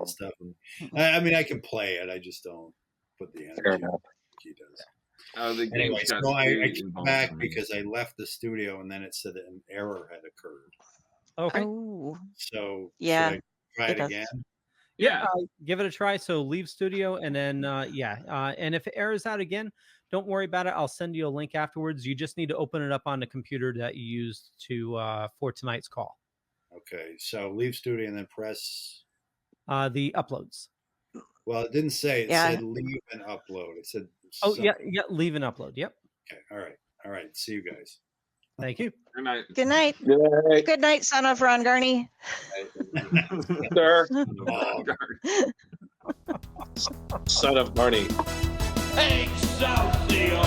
Stuff. I mean, I can play it. I just don't put the energy like he does. The Anyway, game's got so I really came involved back for me. because I left the studio and then it said that an error had occurred. Okay. Oh, So Yeah, should I try it it does. again? Yeah, give it a try. So leave studio and then and if it errors out again, don't worry about it. I'll send you a link afterwards. You just need to open it up on the computer that you used to for tonight's call. Okay, so leave studio and then press. The uploads. Well, it didn't say. It Yeah. said leave and upload. It said. Oh something. yeah, leave and upload. Yep. Okay. All right. See you guys. Thank you. Good night. good night. Yay, Good night, son of Ron Garney. sir. Oh, Son of Barney. Excelsior!